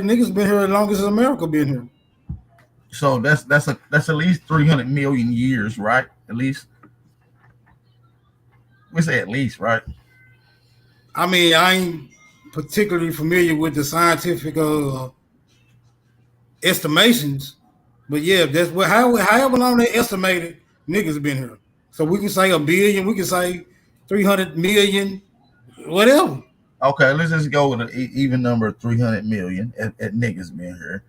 niggas been here as long as America been here.
So that's at least 300 million years, right? At least we say at least, right?
I mean, I ain't particularly familiar with the scientific estimations, but yeah, that's what however long they estimated niggas been here. So we can say a billion, we can say 300 million, whatever.
Okay, let's just go with an even number of 300 million at niggas being here,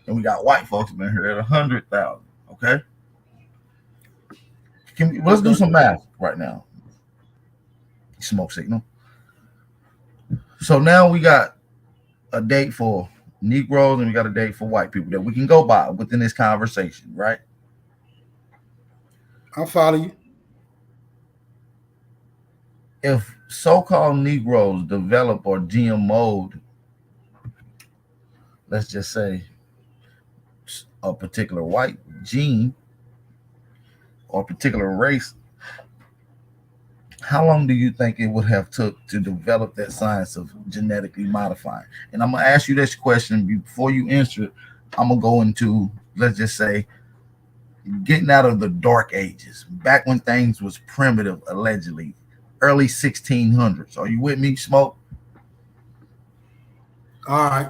and we got white folks being here at 100,000. Okay, let's do
Okay.
some math right now. Smoke signal. So now we got a date for Negroes and we got a date for white people that we can go by within this conversation, right?
I'll follow you.
If so-called Negroes develop or GMO'd, let's just say a particular white gene or a particular race, how long do you think it would have took to develop that science of genetically modifying? And I'm gonna ask you this question before you answer it. I'm gonna go into, let's just say, getting out of the dark ages, back when things was primitive, allegedly, early 1600s. Are you with me, Smoke?
All right.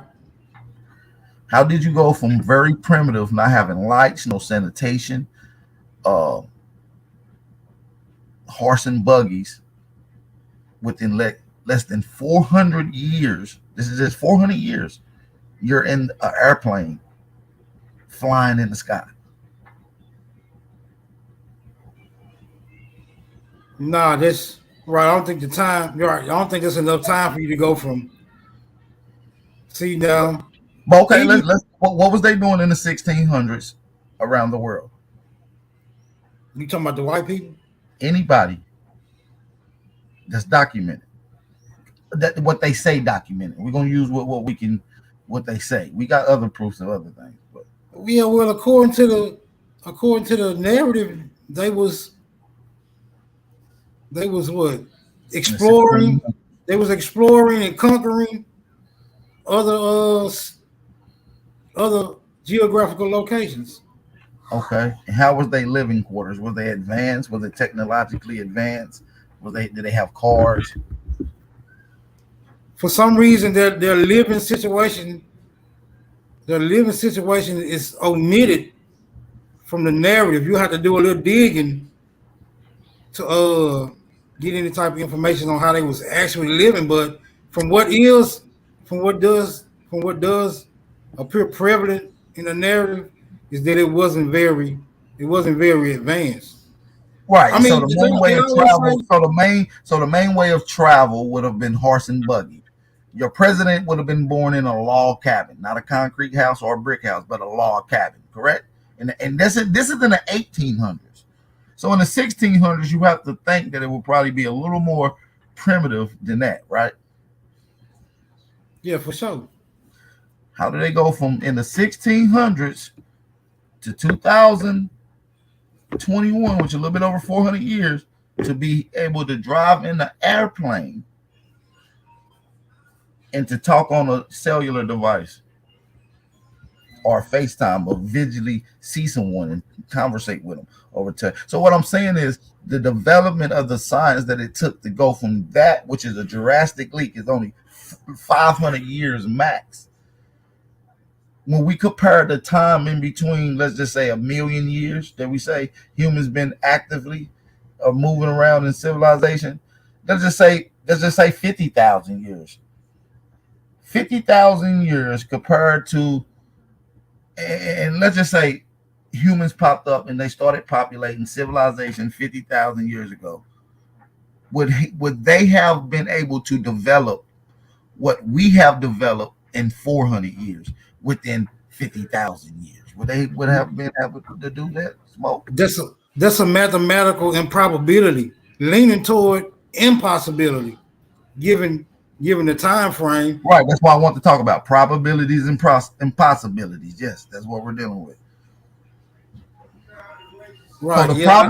How did you go from very primitive, not having lights, no sanitation, uh, horse and buggies, within less than 400 years? This is just 400 years. You're in an airplane flying in the sky.
Nah, that's right. I don't think the time. You're right. I don't think there's enough time for you to go from. See now.
But okay, let's. What was they doing in the 1600s around the world?
You talking about the white people?
Anybody that's documented. That what they say documented. We're gonna use what they say. We got other proofs of other things. But
Yeah, well, according to the narrative, they was what?
in the
Exploring.
1600s,
They was exploring and conquering other other geographical locations.
okay. And how was they living quarters? Were they advanced? Was they technologically advanced? Did they have cars?
For some reason, their living situation is omitted from the narrative. You have to do a little digging to get any type of information on how they was actually living. But from what is, from what does appear prevalent in the narrative is that it wasn't very advanced. I
Right. So
mean,
the main way
they
of
always
travel,
say,
so the main way of travel would have been horse and buggy. Your president would have been born in a log cabin, not a concrete house or a brick house, but a log cabin, correct? And this is in the 1800s. So in the 1600s, you have to think that it would probably be a little more primitive than that, right?
yeah, for sure.
How do they go from in the 1600s to 2021, which is a little bit over 400 years, to be able to drive in the airplane and to talk on a cellular device or FaceTime or visually see someone and conversate with them over time? So what I'm saying is the development of the science that it took to go from that, which is a drastic leak, is only 500 years max. When we compare the time in between, let's just say a million years that we say humans been actively moving around in civilization, let's just say 50,000 years. 50,000 years compared to, and let's just say humans popped up and they started populating civilization 50,000 years ago. Would they have been able to develop what we have developed in 400 years within 50,000 years? Would have been able to do that? Smoke.
That's a mathematical improbability leaning toward impossibility, given the time frame.
Right. That's why I want to talk about probabilities and impossibilities. Yes, that's what we're dealing with. So
Right.
the
Yeah.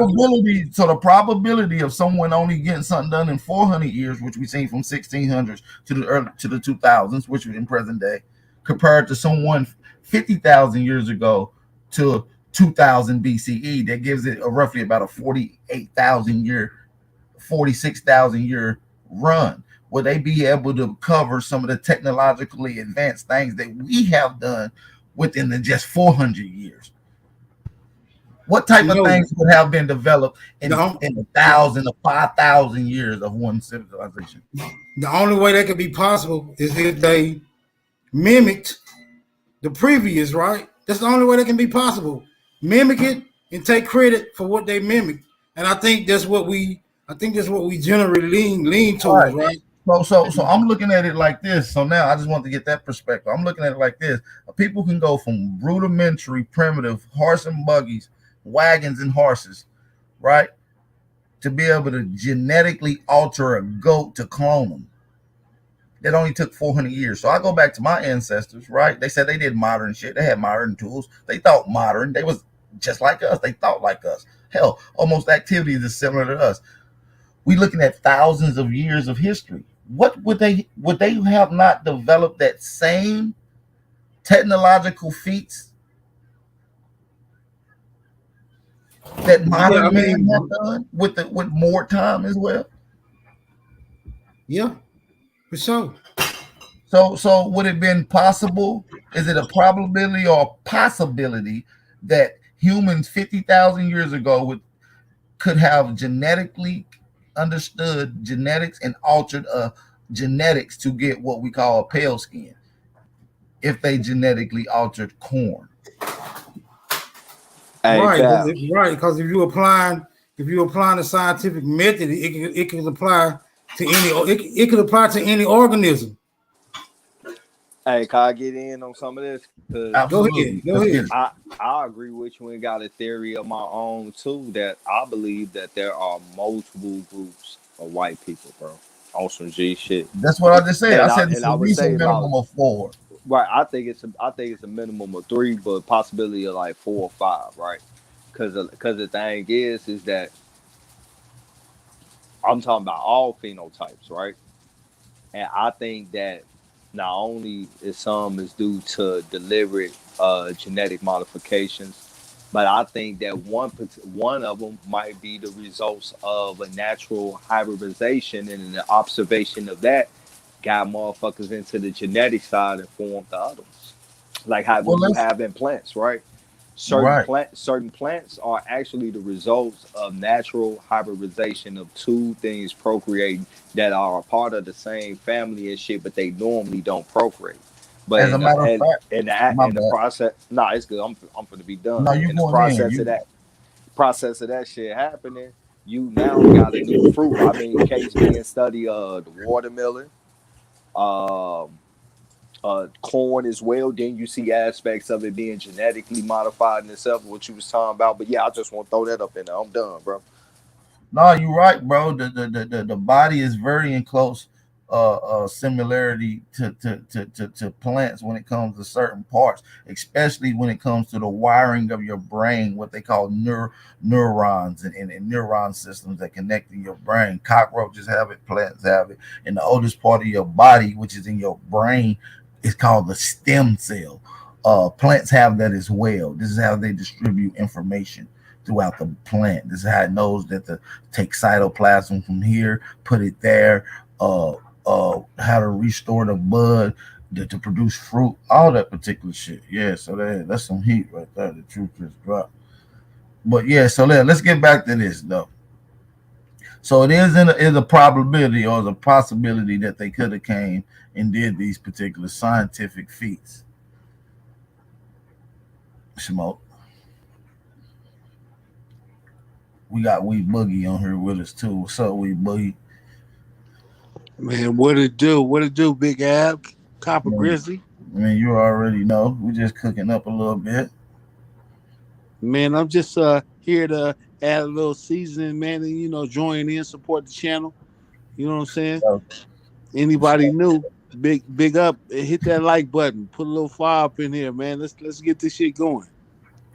probability of someone only getting something done in 400 years, which we seen from 1600s to the 2000s, which is in present day, compared to someone 50,000 years ago to 2000 BCE, that gives it roughly about a 48,000 year, 46,000 year run. Will they be able to cover some of the technologically advanced things that we have done within the just 400 years? What type of
No.
things would have been developed in
The, on-
1,000 to 5,000 years of one civilization?
the only way that could be possible is if they mimicked the previous, right? That's the only way that can be possible. Mimic it and take credit for what they mimicked. And I think that's what we generally lean
All
towards,
right.
right?
So I'm looking at it like this. So now I just want to get that perspective. I'm looking at it like this. People can go from rudimentary, primitive horse and buggies, wagons and horses, right, to be able to genetically alter a goat to clone them. That only took 400 years. So I go back to my ancestors, right? They said they did modern shit. They had modern tools. They thought modern. They was just like us. They thought like us. Hell, almost activities is similar to us. We looking at thousands of years of history. What would they have not developed that same technological feats that
Yeah, I
modern man
mean,
have done with more time as well?
yeah, for sure.
So would it have been possible? Is it a probability or a possibility that humans 50,000 years ago could have genetically understood genetics and altered genetics to get what we call a pale skin if they genetically altered corn?
Hey,
Right,
pal.
because if you applying the scientific method, it can apply to any organism.
Hey, can I get in on some of this? Because
Go ahead.
Absolutely.
Go
Let's
ahead.
get it.
I agree with you and got a theory of my own too that I believe that there are multiple groups of white people, bro, on some G shit.
That's what I just said. I said it's
And
at
I would
least a
say about
minimum of 4.
right. I think it's a minimum of three, but possibility of like 4 or 5, right? Because the thing is that I'm talking about all phenotypes, right? And I think that not only is some is due to deliberate genetic modifications, but I think that one of them might be the results of a natural hybridization, and the observation of that got motherfuckers into the genetic side and formed the other ones. Like how
Well,
when you
let's
have in plants, right?
right.
Certain plants are actually the results of natural hybridization of two things procreating that are a part of the same family and shit, but they normally don't procreate. But
As a matter of fact, my
in the
bad.
process, nah, it's good. I'm gonna be
No,
done.
you
In the
going in. You
process of that shit happening, you now got a new fruit. I mean, case being study the watermelon, um, corn as well. Then you see aspects of it being genetically modified in itself, what you was talking about. But yeah, I just want to throw that up in there. I'm done, bro.
No, you're right, bro. The body is very in close similarity to plants when it comes to certain parts, especially when it comes to the wiring of your brain, what they call neurons and neuron systems that connect in your brain. Cockroaches have it, plants have it, and the oldest part of your body, which is in your brain, is called the stem cell. Plants have that as well. This is how they distribute information throughout the plant. This is how it knows that to take cytoplasm from here, put it there, how to restore the bud to produce fruit, all that particular shit. Yeah, so that's some heat right there. The truth just dropped. But yeah, so let's get back to this though. So it is a probability or the possibility that they could have came and did these particular scientific feats. Smoke. We got Wee Boogie on here with us too. What's up, Wee Boogie?
Man, what it do? What it do, Big Ab? Copper
Man,
Grizzly?
man, you already know. We just cooking up a little bit.
Man, I'm just here to add a little seasoning, man, and join in, support the channel. You know what I'm saying?
So,
Anybody new, big up, hit that like button, put a little fire up in here, man. Let's get this shit going.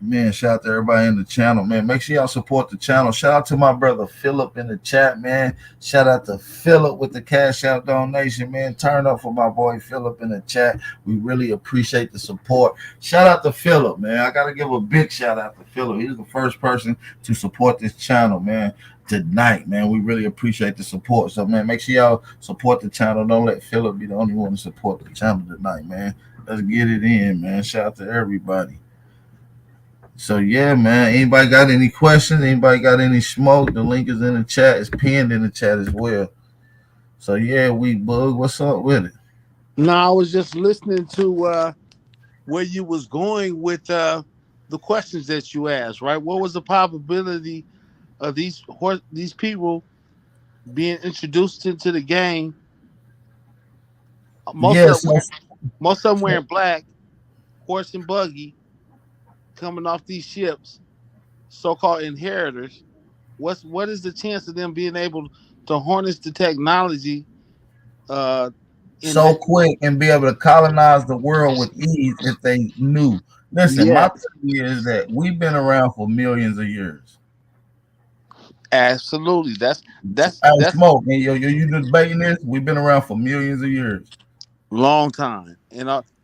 man, shout out to everybody in the channel, man. Make sure y'all support the channel. Shout out to my brother Philip in the chat, man. Shout out to Philip with the cash out donation, man. Turn up for my boy Philip in the chat. We really appreciate the support. Shout out to Philip, man. I gotta give a big shout out to Philip. He's the first person to support this channel, man. Tonight, man, we really appreciate the support. So, man, make sure y'all support the channel. Don't let Philip be the only one to support the channel tonight, man. Let's get it in, man. Shout out to everybody. So yeah, man. Anybody got any questions? Anybody got any smoke? The link is in the chat. It's pinned in the chat as well. So yeah, we bug. What's up with it?
No, I was just listening to where you was going with the questions that you asked, right? What was the probability of these people being introduced into the game? Most
Yeah.
of them
So,
wearing black, horse and buggy, coming off these ships, so-called inheritors. What is the chance of them being able to harness the technology uh, in
so
that?
quick and be able to colonize the world with ease if they knew. Listen, my
Yes,
theory is that we've been around for millions of years.
absolutely.
I
That's
smoke, and you debating this? We've been around for millions of years.
long time.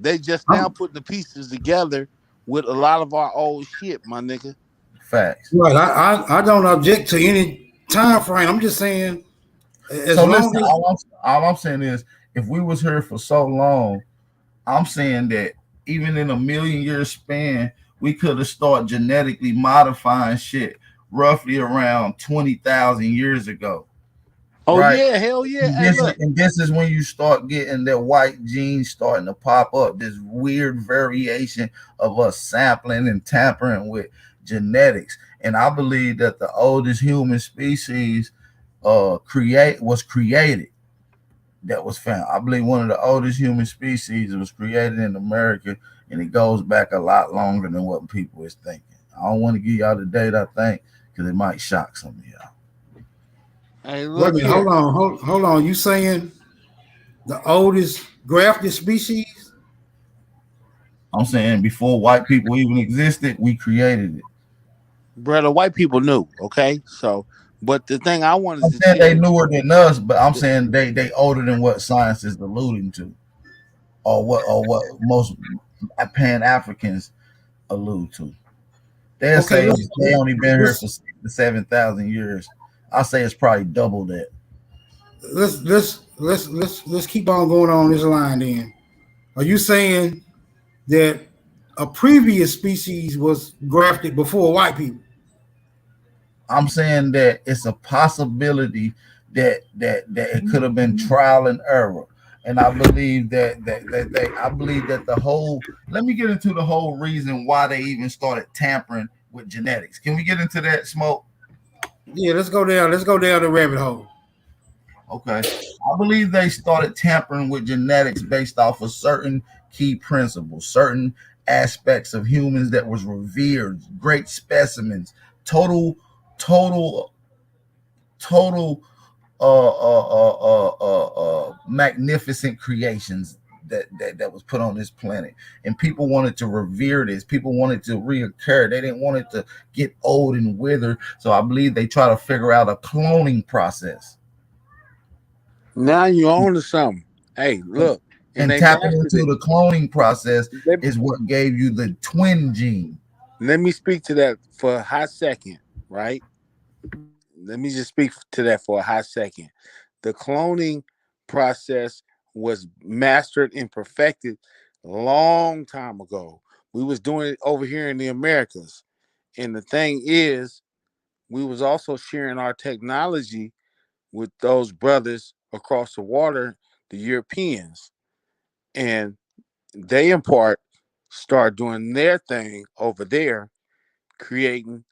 They just now
I'm
putting the pieces together with a lot of our old shit, my nigga.
facts.
Right. I don't object to any time frame. I'm just saying, as
So
long
listen,
as
all I'm saying is, if we was here for so long, I'm saying that even in a million year span, we could have started genetically modifying shit roughly around 20,000 years ago,
Oh
right?
yeah, hell yeah.
And
Hey,
this is
look,
and this is when you start getting that white genes starting to pop up. This weird variation of us sampling and tampering with genetics. And I believe that the oldest human species created that was found. I believe one of the oldest human species was created in America, and it goes back a lot longer than what people is thinking. I don't want to give y'all the date, I think, because it might shock some of y'all.
Hey,
Wait a
look
minute,
here.
hold on. You saying the oldest grafted species?
I'm saying before white people even existed, we created it.
Brother, white people knew, okay? So, but the thing I wanted
I'm
to
saying they
tell,
newer than us, but I'm saying they older than what science is alluding to, or what most Pan Africans allude to. They'll
Okay,
say they only been here
let's
for 6 to 7,000 years. I say it's probably double that.
let's keep on going on this line. Then, are you saying that a previous species was grafted before white people?
I'm saying that it's a possibility that it could have been trial and error. And I believe I believe that the whole let me get into the whole reason why they even started tampering with genetics. Can we get into that, Smoke?
Yeah, let's go down. Let's go down the rabbit hole.
Okay. I believe they started tampering with genetics based off of certain key principles, certain aspects of humans that was revered, great specimens, total, total, total magnificent creations that was put on this planet, and people wanted to revere this. People wanted to reoccur. They didn't want it to get old and wither. So I believe they try to figure out a cloning process
now you own to something. Hey, look, and
and
they
tapping
mastered
into
it.
the cloning process
Let,
is what gave you the twin gene.
let me speak to that for a hot second, right? Let me just speak to that for a hot second. The cloning process was mastered and perfected a long time ago. We was doing it over here in the Americas. And the thing is, we was also sharing our technology with those brothers across the water, the Europeans. And they in part start doing their thing over there, creating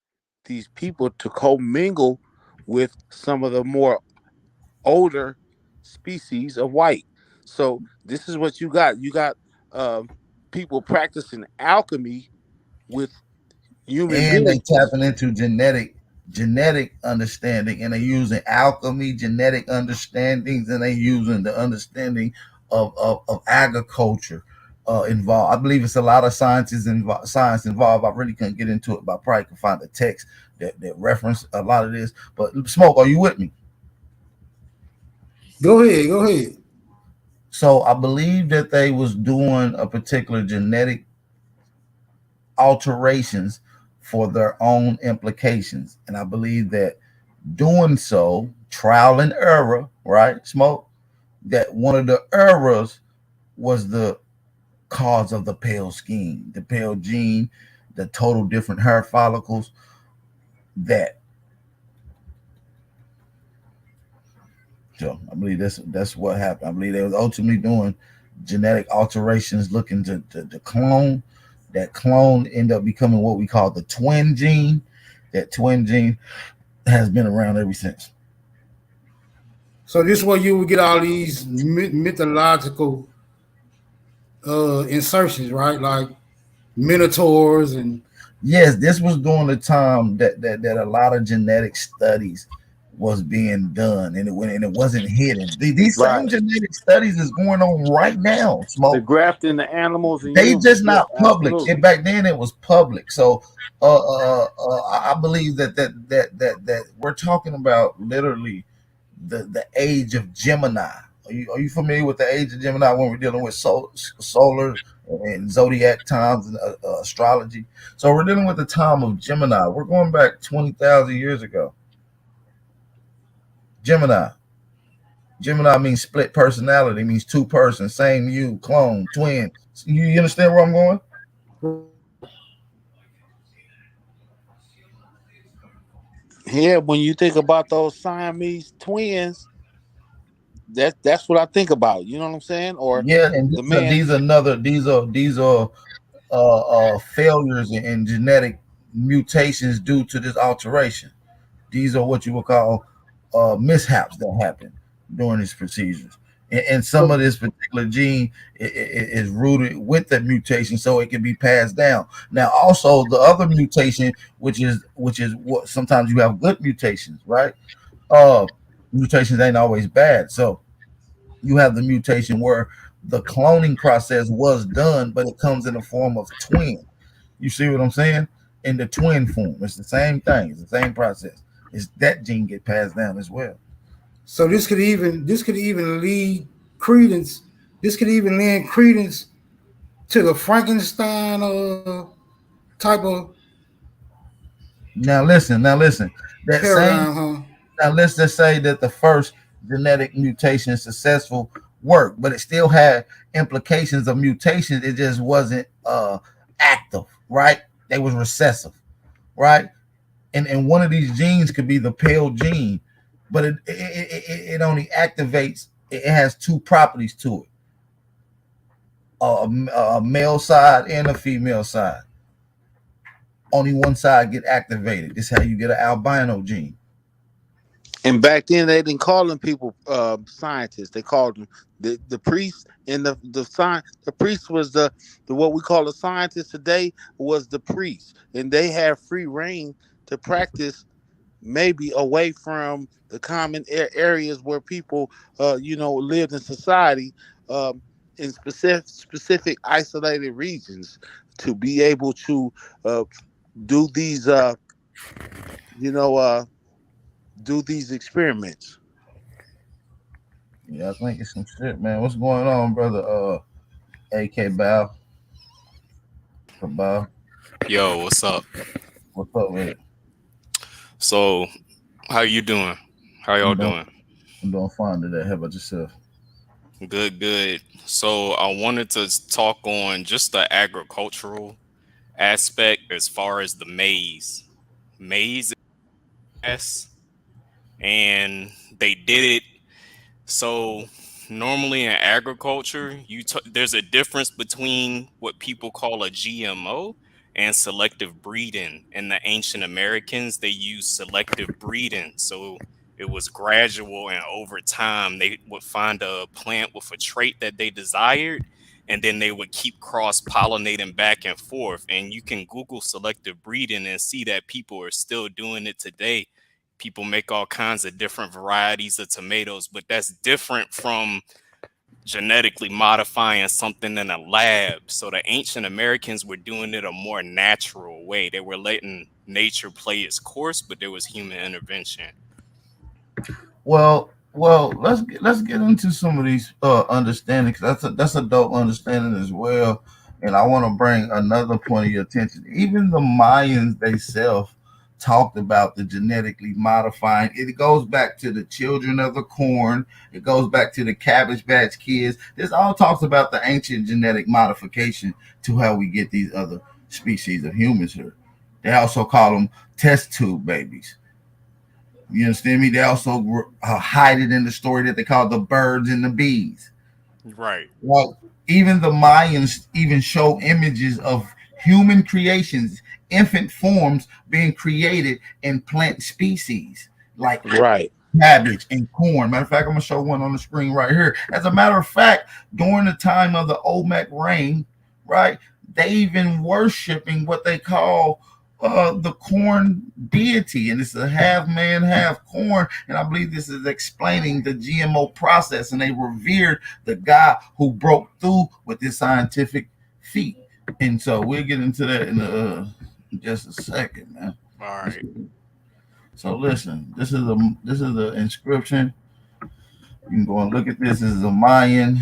these people to commingle with some of the more older species of white. So this is what you got. You got people practicing alchemy with human
And they
beings.
tapping into genetic understanding, and they using alchemy, genetic understandings, and they using the understanding of agriculture involved. I believe it's a lot of science involved. I really couldn't get into it, but I probably can find a text that reference a lot of this. But Smoke, are you with me?
Go ahead, go ahead.
So I believe that they was doing a particular genetic alterations for their own implications. And I believe that doing so, trial and error, right? Smoke, that one of the errors was the cause of the pale skin, the pale gene, the total different hair follicles. That so I believe that's what happened. I believe they was ultimately doing genetic alterations, looking to clone. That clone ended up becoming what we call the twin gene. That twin gene has been around ever since.
So this is where you would get all these mythological insertions, right? Like minotaurs and
Yes, this was during the time that a lot of genetic studies was being done, and it wasn't hidden. These
Right.
same genetic studies is going on right now.
The
Smoke.
graft in the animals and
They
humans.
just
Yeah,
not public.
absolutely.
And back then it was public. So I believe that we're talking about literally the age of Gemini. Are you familiar with the age of Gemini when we're dealing with solar and zodiac times and astrology? So we're dealing with the time of Gemini. We're going back 20,000 years ago. Gemini. Gemini means split personality, means two persons, same you, clone, twin. You understand where I'm going?
Yeah, when you think about those Siamese twins, that's what I think about. You know what I'm saying? Or
Yeah, and
the man.
these are failures in genetic mutations due to this alteration. These are what you would call mishaps that happen during these procedures. And some of this particular gene is rooted with that mutation, so it can be passed down. Now, also the other mutation, which is what sometimes you have good mutations, right? Uh, Mutations ain't always bad. So you have the mutation where the cloning process was done, but it comes in the form of twin. You see what I'm saying? In the twin form, it's the same thing. It's the same process. It's that gene get passed down as well.
So this could even lead credence. This could even lend credence to the Frankenstein type of
Now listen. That same
paradigm, huh?
Now let's just say that the first genetic mutation successful worked, but it still had implications of mutations. It just wasn't active, right? They was recessive, right? And one of these genes could be the pale gene, but it only activates. It has two properties to it: a male side and a female side. Only one side get activated. This is how you get an albino gene.
And back then they didn't call them people scientists. They called them the priest and the priest was the what we call a scientist today was the priest. And they have free reign to practice maybe away from the common areas where people lived in society, in specific isolated regions, to be able to uh, do these you know uh, do these experiments.
Yeah, I think it's some shit, man. What's going on, brother? AK Bow, Bow.
Yo, what's up?
What's up with it?
So, how you doing? How y'all
I'm doing,
doing?
I'm doing fine today. How about yourself?
Good, good. So, I wanted to talk on just the agricultural aspect as far as the maize. Maize is, and they did it. So normally in agriculture, there's a difference between what people call a GMO and selective breeding. In the ancient Americans, they used selective breeding. So it was gradual, and over time, they would find a plant with a trait that they desired, and then they would keep cross pollinating back and forth. And you can Google selective breeding and see that people are still doing it today. People make all kinds of different varieties of tomatoes, but that's different from genetically modifying something in a lab. So the ancient Americans were doing it a more natural way. They were letting nature play its course, but there was human intervention.
Well, let's get into some of these understandings. That's a dope understanding as well. And I want to bring another point of your attention. Even the Mayans themselves talked about the genetically modifying. It goes back to the children of the corn. It goes back to the Cabbage Patch Kids. This all talks about the ancient genetic modification to how we get these other species of humans here. They also call them test tube babies. You understand me? They also hide it in the story that they call the birds and the bees.
Right.
Well, even the Mayans even show images of human creations, infant forms being created in plant species like
Right.
cabbage and corn. Matter of fact, I'm gonna show one on the screen right here. As a matter of fact, during the time of the Olmec reign, right, they even worshiping what they call the corn deity, and it's a half man, half corn. And I believe this is explaining the GMO process, and they revered the guy who broke through with this scientific feat. And so we'll get into that in just a second, man.
All right.
So listen, this is the inscription. You can go and look at this. This is a Mayan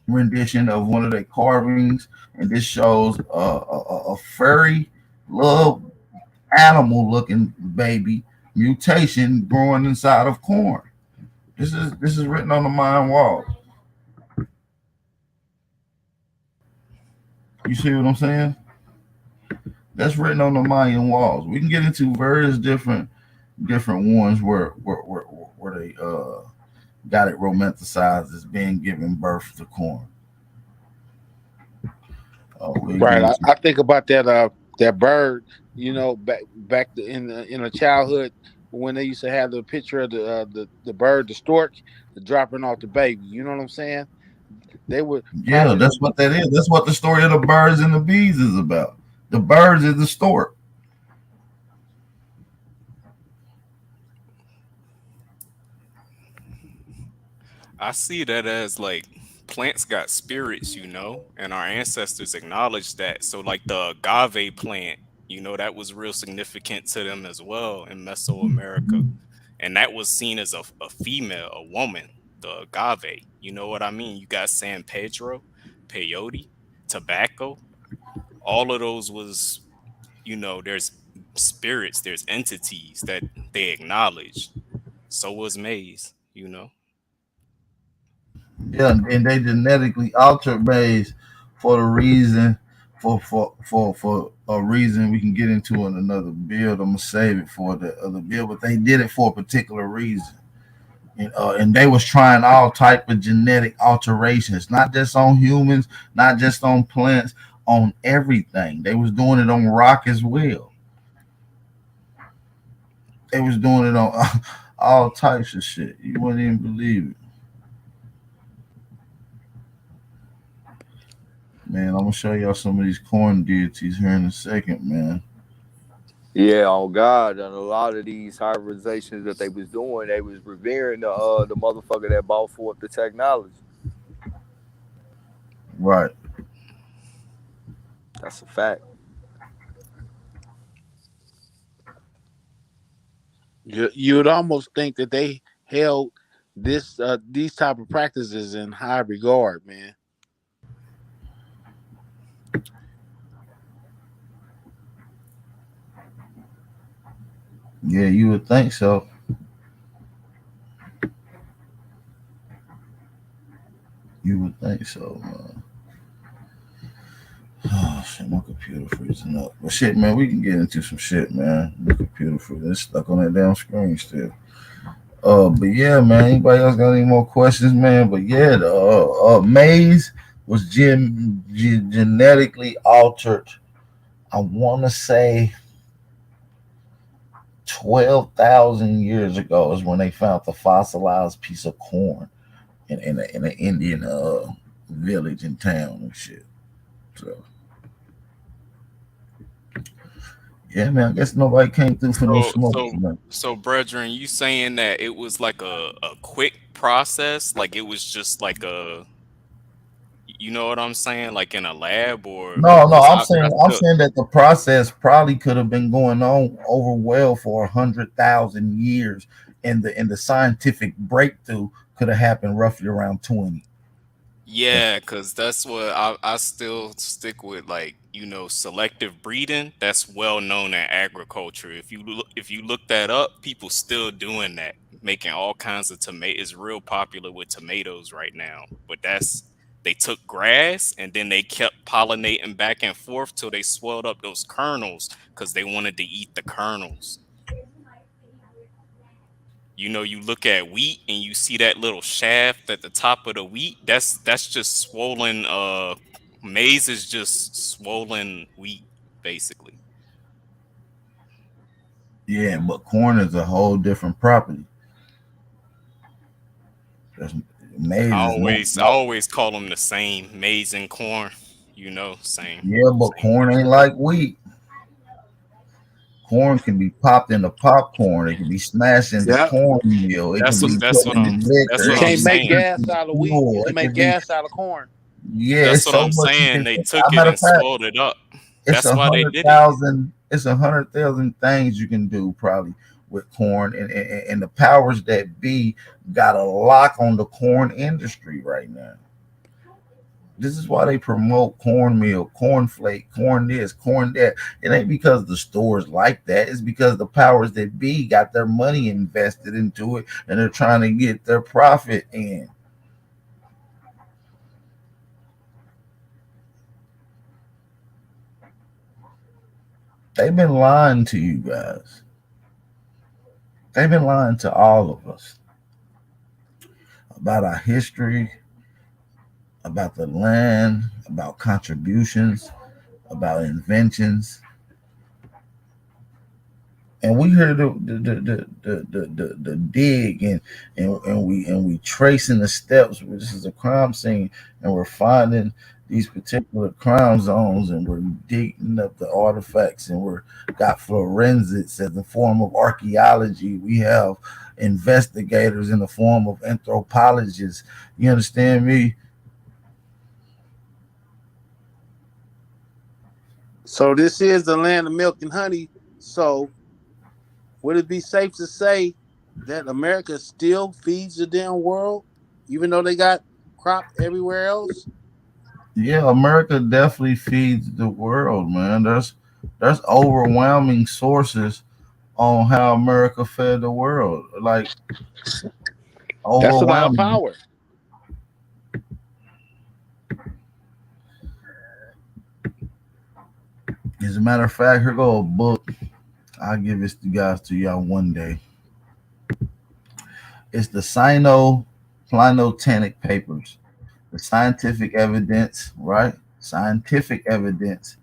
rendition of one of their carvings, and this shows a furry little animal-looking baby mutation growing inside of corn. This is written on the Mayan wall. You see what I'm saying? That's written on the Mayan walls. We can get into various different ones where they got it romanticized as being given birth to corn.
Right. I think about that bird. Back in the childhood, when they used to have the picture of the bird, the stork, the dropping off the baby. You know what I'm saying? They would
Yeah,
probably
that's what that is. That's what the story of the birds and the bees is about. The birds is the stork.
I see that as like plants got spirits, and our ancestors acknowledged that. So like the agave plant, that was real significant to them as well in Mesoamerica. And that was seen as a female, a woman, the agave. You know what I mean? You got San Pedro, peyote, tobacco. All of those was, there's spirits, there's entities that they acknowledge. So was maize.
Yeah, and they genetically altered maize for the reason for a reason we can get into in another build. I'm gonna save it for the other build, but they did it for a particular reason. And they was trying all type of genetic alterations, not just on humans, not just on plants, on everything. They was doing it on rock as well. They was doing it on all types of shit. You wouldn't even believe it. Man, I'm gonna show y'all some of these corn deities here in a second, man.
Yeah, on God, and a lot of these hybridizations that they was doing, they was revering the motherfucker that brought forth the technology.
Right.
That's a fact.
you would almost think that they held these type of practices in high regard, man.
Yeah, you would think so. You would think so, man. Oh shit, my computer freezing up. But shit, man, we can get into some shit, man. My computer freezing. It's stuck on that damn screen still. But yeah, man. Anybody else got any more questions, man? But yeah, the maize was genetically altered. I want to say 12,000 years ago is when they found the fossilized piece of corn in an Indian village and town and shit. So yeah, man. I guess nobody came through for no
So,
smoke,
so,
man.
so, brethren, you saying that it was like a quick process, like it was just like you know what I'm saying, like in a lab, or
No, no.
because
I'm
I
saying,
still,
that the process probably could have been going on over well for 100,000 years, and the scientific breakthrough could have happened roughly around 20.
yeah, because that's what I still stick with, like selective breeding. That's well known in agriculture. If you look that up, people still doing that, making all kinds of tomatoes. It's real popular with tomatoes right now. But they took grass and then they kept pollinating back and forth till they swelled up those kernels because they wanted to eat the kernels. You look at wheat and you see that little shaft at the top of the wheat. That's just swollen. Maize is just swollen wheat, basically.
Yeah, but corn is a whole different property. That's,
I
maize is not
always I
like.
always call them the same. Maize and corn. Same
Yeah, but
same
corn ain't
difference.
like wheat. Corn can be popped into popcorn. It can be smashed into
Yeah,
cornmeal. It can
That's what
be
that's
put
what
in
I'm that's
liquor.
you
what
It
I'm
can
can't
be
make
saying.
put
gas
in
out of wheat. You
fuel.
can
It
make
can be,
gas out of corn.
yeah.
That's
It's
what
so
I'm
much you
saying.
can.
They
As
took
a
it
matter of
and
fact,
swelled it up.
it's
That's
a
why they
hundred
did it.
thousand. It's 100,000 things you can do probably with corn, and the powers that be got a lock on the corn industry right now. This is why they promote cornmeal, cornflake, corn this, corn that. It ain't because the stores like that. It's because the powers that be got their money invested into it and they're trying to get their profit in. They've been lying to you guys. They've been lying to all of us about our history, about the land, about contributions, about inventions. and we hear the dig, and we tracing the steps. This is a crime scene, and we're finding these particular crime zones, and we're digging up the artifacts, and we're got forensics as a form of archaeology. We have investigators in the form of anthropologists. You understand me?
So this is the land of milk and honey. So would it be safe to say that America still feeds the damn world, even though they got crop everywhere else?
Yeah, America definitely feeds the world, man. There's overwhelming sources on how America fed the world. Like
That's a lot of
overwhelming.
power.
As a matter of fact, here go a book. I'll give this to guys to y'all one day. It's the Sino-Planotanic Papers. The scientific evidence, right? Scientific evidence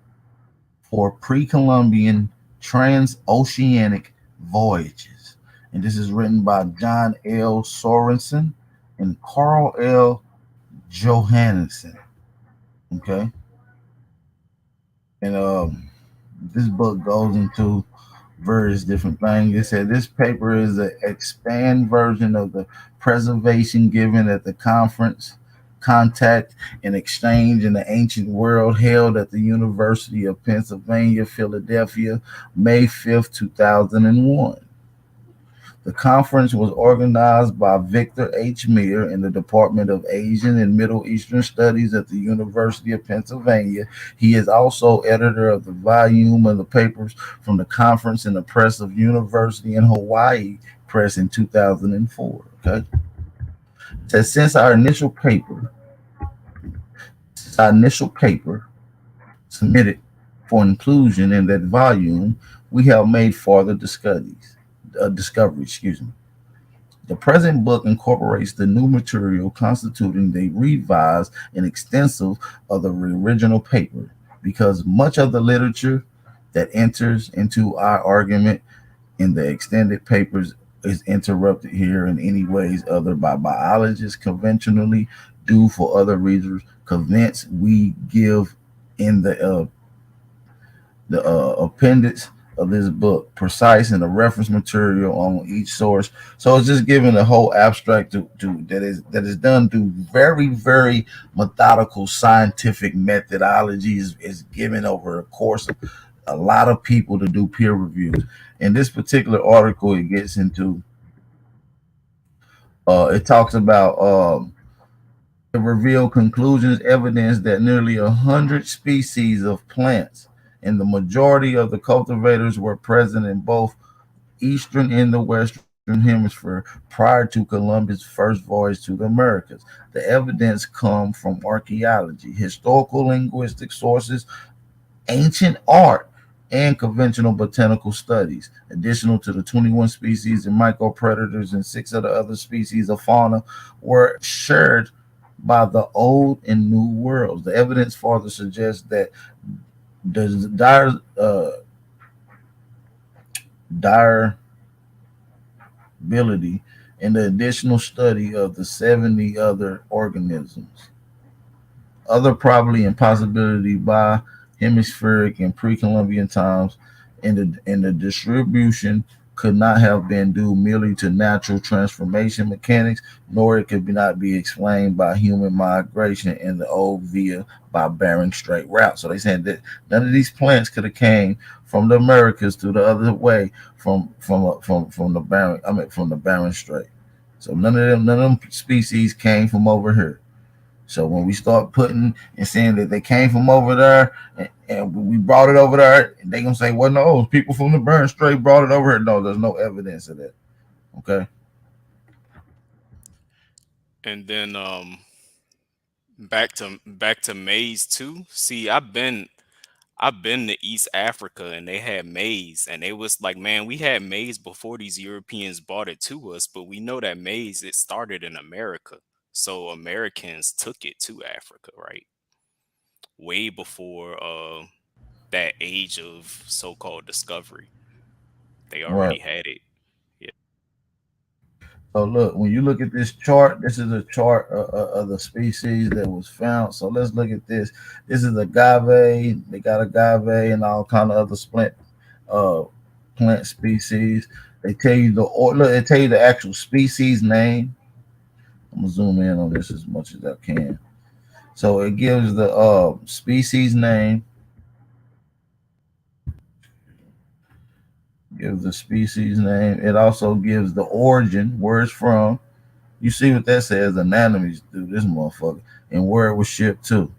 for pre-Columbian transoceanic voyages. And this is written by John L. Sorensen and Carl L. Johannesson. Okay. And this book goes into various different things. It said this paper is an expand version of the preservation given at the conference Contact and Exchange in the Ancient World held at the University of Pennsylvania, Philadelphia, May 5th, 2001. The conference was organized by Victor H. Meir in the Department of Asian and Middle Eastern Studies at the University of Pennsylvania. He is also editor of the volume of the papers from the conference in the Press of University in Hawaii Press in 2004. Okay. It says since our initial paper submitted for inclusion in that volume, we have made further discoveries. Excuse me. The present book incorporates the new material constituting the revised and extensive of the original paper, because much of the literature that enters into our argument in the extended papers is interrupted here in any ways other by biologists conventionally do for other reasons. Convince we give in the appendix of this book, precise and the reference material on each source. So it's just giving a whole abstract to that is done through very methodical scientific methodology is given over a course of a lot of people to do peer reviews. In this particular article, it gets into it talks about it revealed conclusions evidence that nearly 100 species of plants and the majority of the cultivators were present in both eastern and the western hemisphere prior to Columbus' first voyage to the Americas. The evidence comes from archaeology, historical linguistic sources, ancient art, and conventional botanical studies. Additional to the 21 species and micropredators and six of the other species of fauna were shared by the old and new worlds. The evidence further suggests that the desirability and the additional study of the 70 other organisms, other probably impossibility by hemispheric and pre-Columbian times, and the distribution could not have been due merely to natural transformation mechanics, nor it could not be explained by human migration in the old via by Bering Strait route. So they said that none of these plants could have came from the Americas to the other way from the Bering. I mean from the Bering Strait. So none of them species came from over here. So when we start putting and saying that they came from over there and we brought it over there, they gonna say, "Well, no, people from the Burn Strait brought it over here." No, there's no evidence of that. Okay.
And then back to maize too. See, I've been to East Africa and they had maize and it was like, man, we had maize before these Europeans brought it to us, but we know that maize it started in America. So Americans took it to Africa, right? Way before that age of so-called discovery. They
Right.
already had it. Yeah.
So look, when you look at this chart, this is a chart of the species that was found. So let's look at this. This is agave. They got agave and all kind of other uh, plant species. They tell you the or look. They tell you the actual species name. I'm gonna zoom in on this as much as I can. So it gives the species name, gives the species name. It also gives the origin, where it's from. You see what that says? Anatomies, dude. This motherfucker, and where it was shipped to.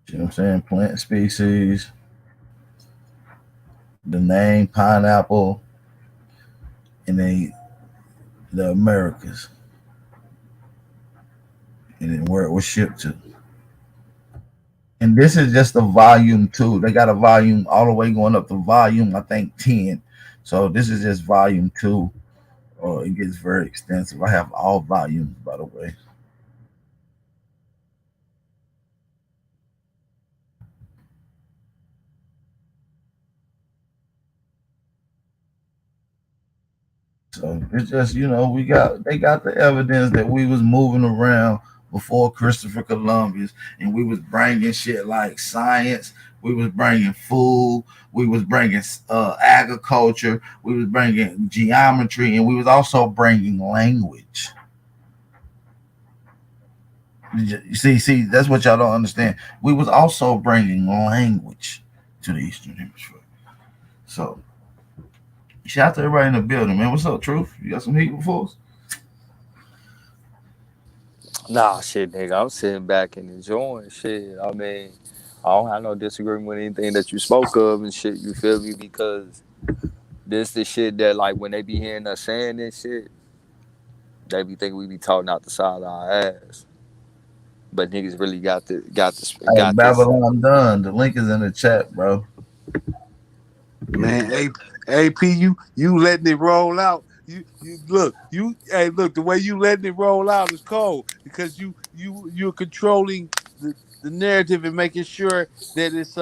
See what I'm saying? Plant species, the name pineapple, and then the Americas, and then where it was shipped to. And this is just a volume two. They got a volume all the way going up to volume, I think 10. So this is just volume two. It gets very extensive. I have all volumes, by the way. So it's just, they got the evidence that we was moving around before Christopher Columbus, and we was bringing shit like science. We was bringing food. We was bringing agriculture. We was bringing geometry, and we was also bringing language. You see, that's what y'all don't understand. We was also bringing language to the Eastern Hemisphere. So shout out to everybody in the building, man. What's up, Truth? You got some heat before us?
Nah, shit, nigga. I'm sitting back and enjoying shit. I mean, I don't have no disagreement with anything that you spoke of and shit. You feel me? Because this the shit that like when they be hearing us saying this shit, they be thinking we be talking out the side of our ass. But niggas really
Hey,
got this.
Babylon done. The link is in the chat, bro.
Man, AP, you letting it roll out. You look, hey, look, the way you letting it roll out is cold because you're controlling the narrative and making sure that it's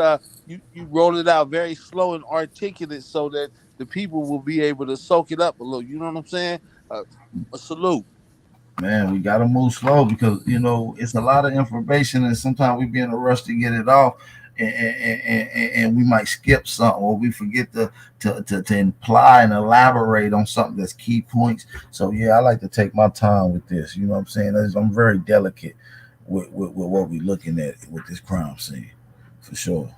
you roll it out very slow and articulate so that the people will be able to soak it up a little. You know what I'm saying? A salute.
Man, we gotta move slow because it's a lot of information, and sometimes we be in a rush to get it off, and we might skip something or we forget to imply and elaborate on something that's key points. So yeah, I like to take my time with this. You know what I'm saying? I'm very delicate with what we looking at with this crime scene, for sure.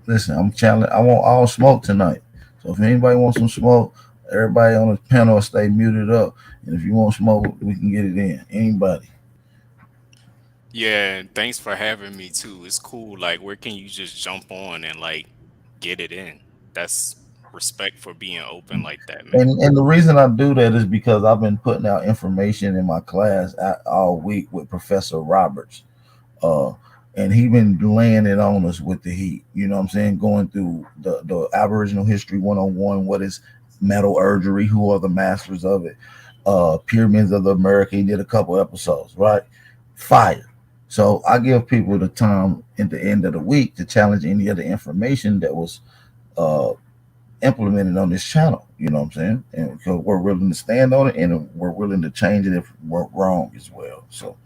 Listen, I'm challenging. I want all smoke tonight. So if anybody wants some smoke, everybody on the panel stay muted up. And if you want smoke, we can get it in. Anybody.
Yeah, and thanks for having me too. It's cool. Like, where can you just jump on and like get it in? That's respect for being open like that, man.
And the reason I do that is because I've been putting out information in my class all week with Professor Roberts. Uh, and he been laying it on us with the heat. You know what I'm saying? Going through the Aboriginal History 101, what is metallurgy, who are the masters of it, Pyramids of the America. He did a couple episodes, right? Fire. So I give people the time at the end of the week to challenge any of the information that was uh, implemented on this channel. You know what I'm saying? And because we're willing to stand on it and we're willing to change it if we're wrong as well. So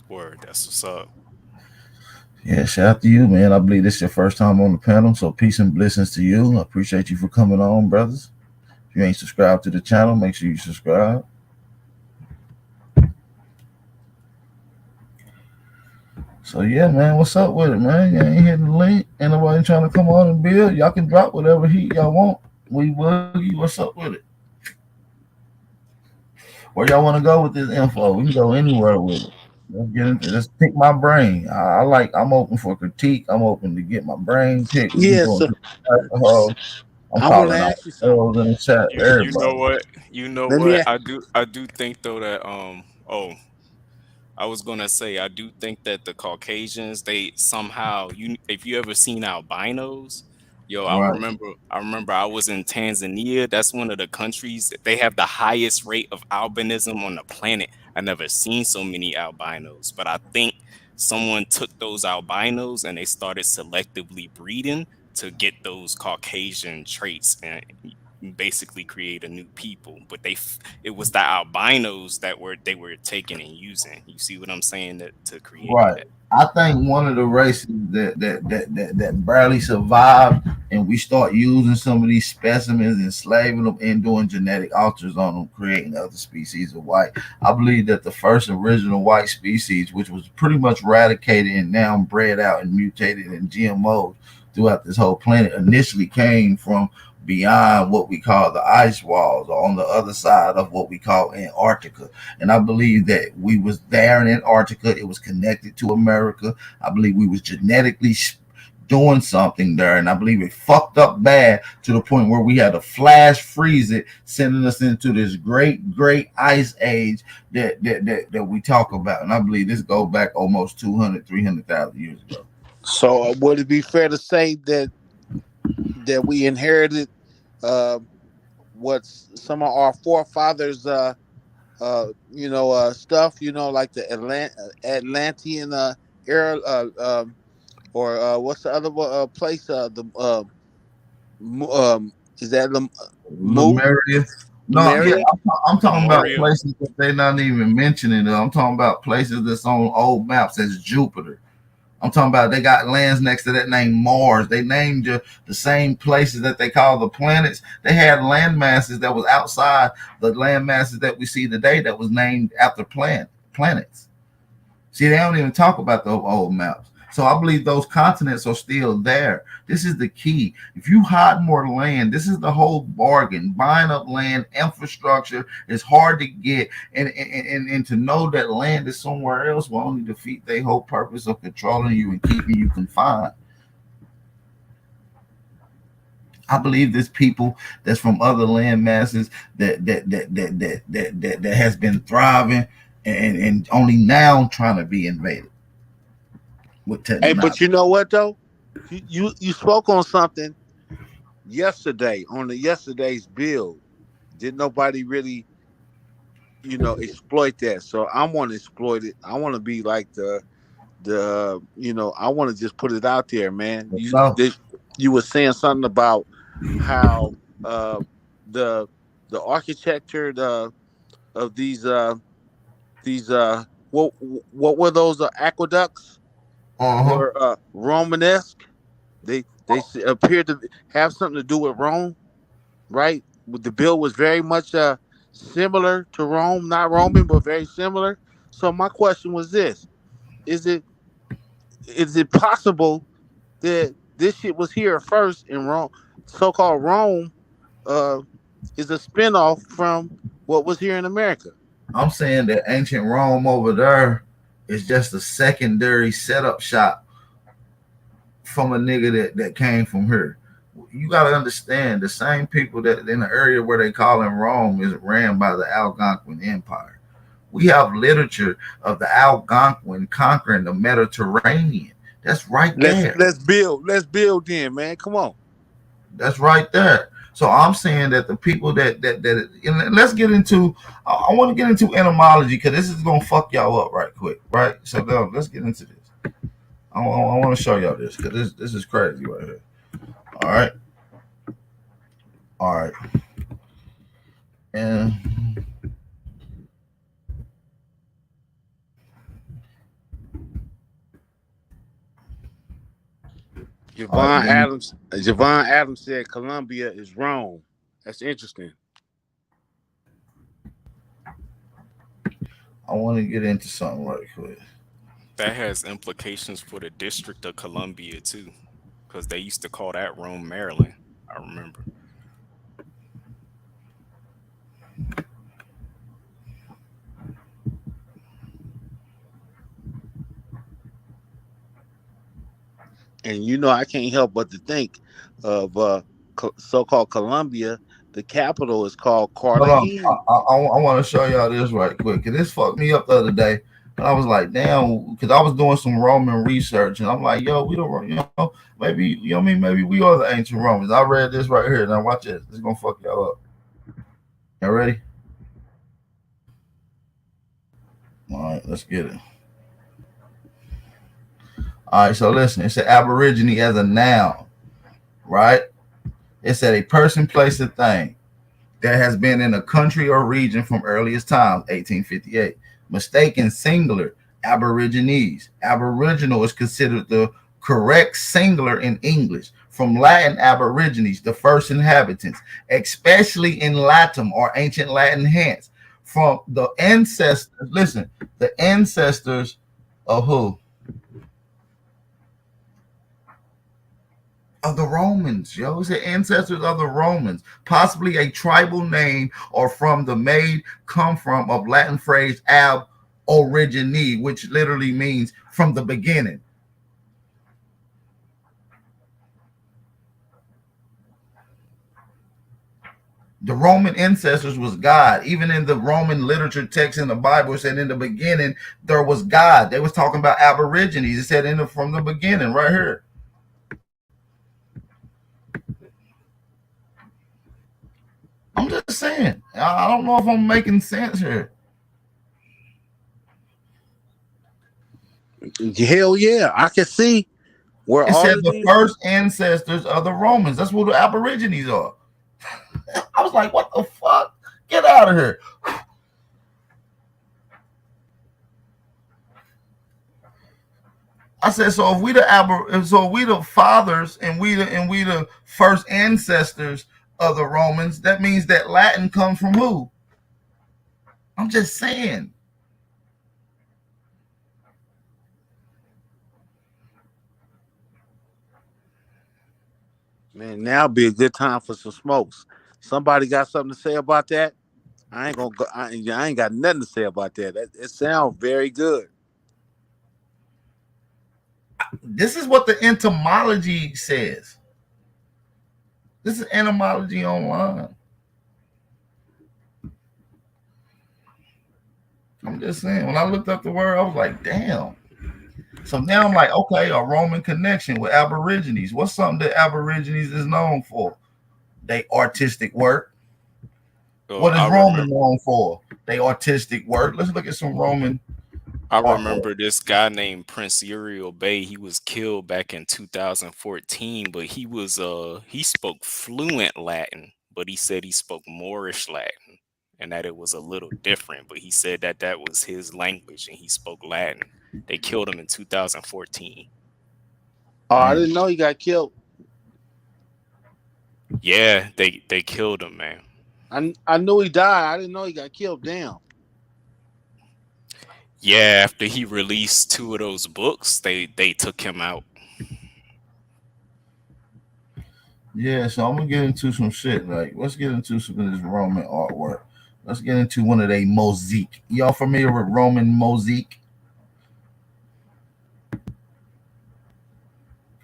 Word, that's what's up.
yeah, shout out to you, man. I believe this is your first time on the panel, so peace and blessings to you. I appreciate you for coming on, brothers. If you ain't subscribed to the channel, make sure you subscribe. So yeah, man, what's up with it, man? You ain't hitting the link. Ain't nobody trying to come on and build. Y'all can drop whatever heat y'all want. We boogie. What's up with it? Where y'all want to go with this info? We can go anywhere with it. Let's get into. Let's pick my brain. I like. I'm open for critique. I'm open to get my brain picked. We can
Yeah,
go
so
into alcohol. I'm
I want to
calling out
ask you something.
girls in the chat.
You know
Everybody.
what? You know
Let me
what?
ask,
I do think though that I was gonna say I do think that the Caucasians, they somehow, if you ever seen albinos, yo,
Right.
I remember I was in Tanzania. That's one of the countries that they have the highest rate of albinism on the planet. I never seen so many albinos, but I think someone took those albinos and they started selectively breeding to get those Caucasian traits and basically create a new people. But it was the albinos that they were taking and using. You see what I'm saying? That to create
Right.
that.
I think one of the races that barely survived, and we start using some of these specimens, enslaving them, and doing genetic alters on them, creating other species of white. I believe that the first original white species, which was pretty much eradicated and now bred out and mutated in GMOs throughout this whole planet, initially came from beyond what we call the ice walls, or on the other side of what we call Antarctica. And I believe that we was there in Antarctica. It was connected to America. I believe we was genetically doing something there, and I believe it fucked up bad to the point where we had to flash freeze it, sending us into this great ice age that we talk about. And I believe this goes back almost 200,000-300,000 years ago.
So would it be fair to say that we inherited what some of our forefathers stuff, like the Atlantean era, or what's the other place? Is that
Lemuria. No, yeah,
Lemuria?
I'm talking about
Lemuria.
places that they're not even mentioning. I'm talking about places that's on old maps as Jupiter. I'm talking about they got lands next to that named Mars. They named the same places that they call the planets. They had land masses that was outside the land masses that we see today that was named after planets. See, they don't even talk about the old maps. So I believe those continents are still there. This is the key. If you hide more land, this is the whole bargain. Buying up land, infrastructure is hard to get. And to know that land is somewhere else will only defeat their whole purpose of controlling you and keeping you confined. I believe there's people that's from other land masses that has been thriving and only now trying to be invaded with
Hey,
technology.
but you know what though? You spoke on something yesterday on yesterday's build. Did nobody really, exploit that? So I want to exploit it. I want to be like I want to just put it out there, man. You were saying something about how the architecture of these what were those aqueducts were Romanesque. They appeared to have something to do with Rome, right? The bill was very much similar to Rome, not Roman, but very similar. So my question was this: Is it possible that this shit was here first in Rome? So-called Rome is a spinoff from what was here in America.
I'm saying that ancient Rome over there is just a secondary setup shop from a nigga that came from here. You got to understand the same people that in the area where they call in Rome is ran by the Algonquin Empire. We have literature of the Algonquin conquering the Mediterranean. That's right there.
Let's build in, man. Come on.
That's right there. So I'm saying that the people that and let's get into. I want to get into etymology because this is gonna fuck y'all up right quick, right? So let's get into this. I want to show y'all this because this is crazy right here. All right, and
Javon Adams said Columbia is Rome. That's interesting.
I want to get into something right quick.
That has implications for the District of Columbia too, because they used to call that Rome, Maryland. I remember.
And I can't help but to think of so-called Columbia. The capital is called
Hold on,
Cartagena.
I want to show y'all this right quick. Cause this fucked me up the other day. And I was like, damn, because I was doing some Roman research, and I'm like, yo, we don't, maybe, maybe we are the ancient Romans. I read this right here. Now watch this. This is gonna fuck y'all up. Y'all ready? All right, let's get it. All right, so listen, it said Aborigine as a noun, right? It said a person, place, a thing that has been in a country or region from earliest times, 1858. Mistaken singular, Aborigines. Aboriginal is considered the correct singular in English. From Latin, Aborigines, the first inhabitants, especially in Latin or ancient Latin, hence. From the ancestors, listen, the ancestors of who? Of the Romans, yo. It's the ancestors of the Romans, possibly a tribal name or from the made come from of Latin phrase ab origine, which literally means from the beginning. The Roman ancestors was God. Even in the Roman literature text in the Bible, it said in the beginning there was God. They was talking about aborigines. It said from the beginning, right here. I'm just saying. I don't know if I'm making sense here.
Hell yeah, I can see where
It
all
said
of
the
these.
first ancestors of the Romans. That's what the aborigines are. I was like, what the fuck? Get out of here. I said, so if we the fathers and we the first ancestors of the Romans, that means that Latin comes from who? I'm just saying.
Man, now be a good time for some smokes. Somebody got something to say about that? I ain't gonna go. I ain't got nothing to say about that. It sounds very good.
This is what the entomology says. This is entomology online. I'm just saying. When I looked up the word, I was like, damn. So now I'm like, okay, a Roman connection with Aborigines. What's something that Aborigines is known for? They artistic work.
So
What is
I
Roman
remember.
known for? They artistic work. Let's look at some Roman
I
artwork.
remember this guy named Prince Uriel Bay. He was killed back in 2014, but he spoke fluent Latin, but he said he spoke Moorish Latin and that it was a little different, but he said that that was his language and he spoke Latin. They killed him in 2014.
Oh, I
Man.
didn't know he got killed.
Yeah, they killed him, man.
I knew he died. I didn't know he got killed. Damn.
Yeah, after he released 2 of those books, they took him out.
Yeah, so I'm gonna get into some shit. Like, let's get into some of this Roman artwork. Let's get into one of they mosaic. Y'all familiar with Roman mosaic?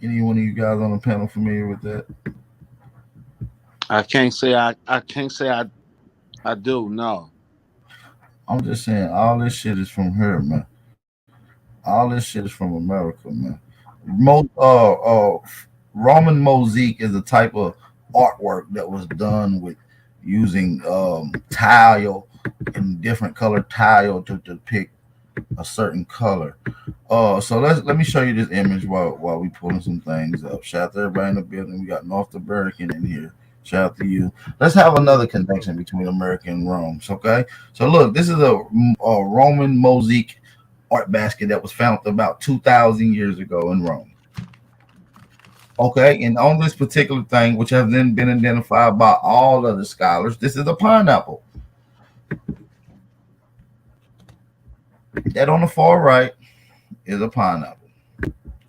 Any one of you guys on the panel familiar with that?
I can't say I do. No.
I'm just saying, all this shit is from here, man. All this shit is from America, man. Roman mosaic is a type of artwork that was done with using tile and different color tile to depict a certain color. So let me show you this image while we pulling some things up. Shout out to everybody in the building. We got North American in here. Shout out to you. Let's have another connection between America and Rome. Okay. So look, this is a Roman mosaic art basket that was found about 2,000 years ago in Rome. Okay, and on this particular thing, which has then been identified by all of the scholars, this is a pineapple. That on the far right is a pineapple.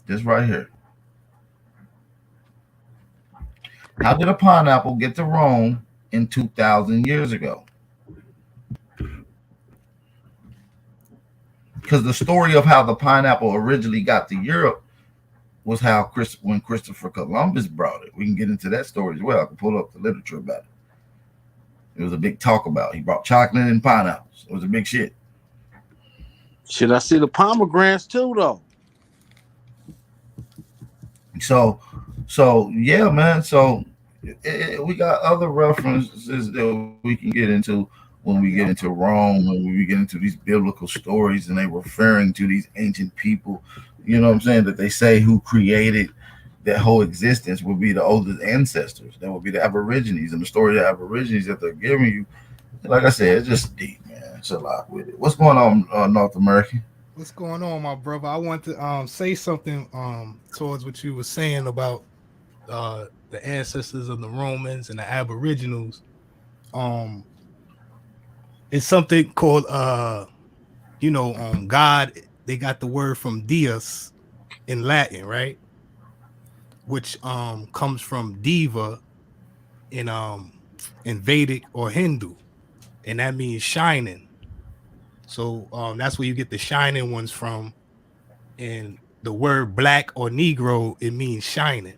This right here. How did a pineapple get to Rome in 2,000 years ago? Because the story of how the pineapple originally got to Europe was how when Christopher Columbus brought it. We can get into that story as well. I can pull up the literature about it. It was a big talk about it. He brought chocolate and pineapples. It was a big shit.
Should I see the pomegranates too, though?
So yeah, man. So we got other references that we can get into when we get into Rome, when we get into these biblical stories and they referring to these ancient people, you know what I'm saying, that they say who created that whole existence would be the oldest ancestors. That would be the Aborigines, and the story of the Aborigines that they're giving you. Like I said, it's just deep, man. It's a lot with it. What's going on, North America?
What's going on, my brother? I want to say something towards what you were saying about the ancestors of the Romans and the Aboriginals. It's something called God. They got the word from Deus in Latin, right? Which comes from diva in Vedic or Hindu, and that means shining. So that's where you get the shining ones from. And the word black or Negro, it means shining.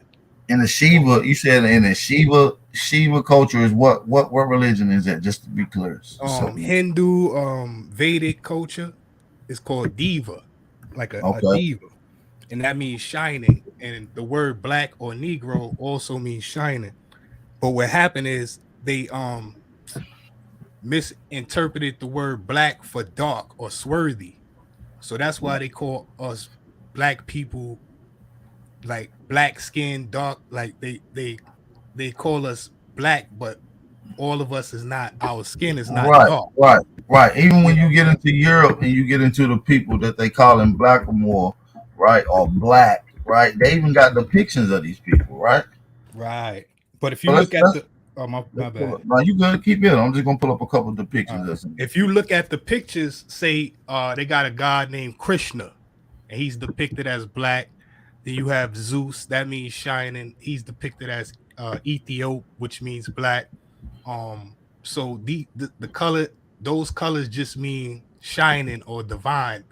In the Shiva, you said in the Shiva culture is what religion is that? Just to be clear.
Hindu Vedic culture is called diva, like a
Okay.
diva, and that means shining. And the word black or Negro also means shining. But what happened is they misinterpreted the word black for dark or swarthy. So that's why they call us black people like black skin, dark, like they call us black, but all of us is not, our skin is not
Right,
dark.
right. Even when
You know
you
what
get
I'm
into Europe and you get into the people that they call them black or more, right, or black, right, they even got depictions of these people, right?
right. But if you
But
look at the my
let's pull
bad.
up. No, you good. Keep it. I'm just gonna pull up a couple of depictions of some.
If you look at the pictures, say they got a god named Krishna, and he's depicted as black. Then you have Zeus, that means shining. He's depicted as Ethiop, which means black. So the color, those colors just mean shining or divine.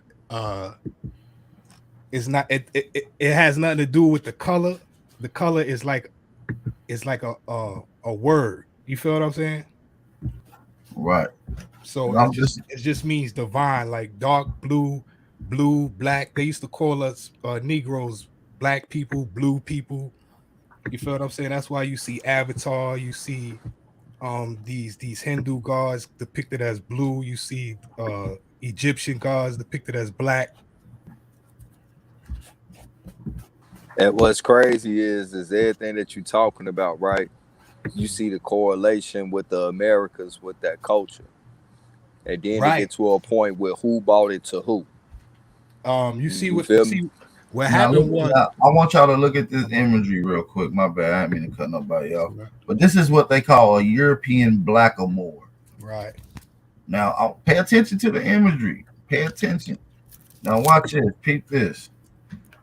It's not it has nothing to do with the color. The color is like a word. You feel what I'm saying?
Right.
So
I'm just
it just means divine, like dark blue, black. They used to call us Negroes, black people, blue people. You feel what I'm saying? That's why you see Avatar, you see these Hindu gods depicted as blue, you see Egyptian gods depicted as black.
And what's crazy is everything that you're talking about, right? You see the correlation with the Americas with that culture. And then they
Right.
get to a point where who bought it to who.
You
You feel me?
What
now,
happened was
now, I want y'all to look at this imagery real quick. My bad, I didn't mean to cut nobody off. But this is what they call a European blackamoor.
right.
Now, pay attention to the imagery. Pay attention. Now, watch this. Peep this.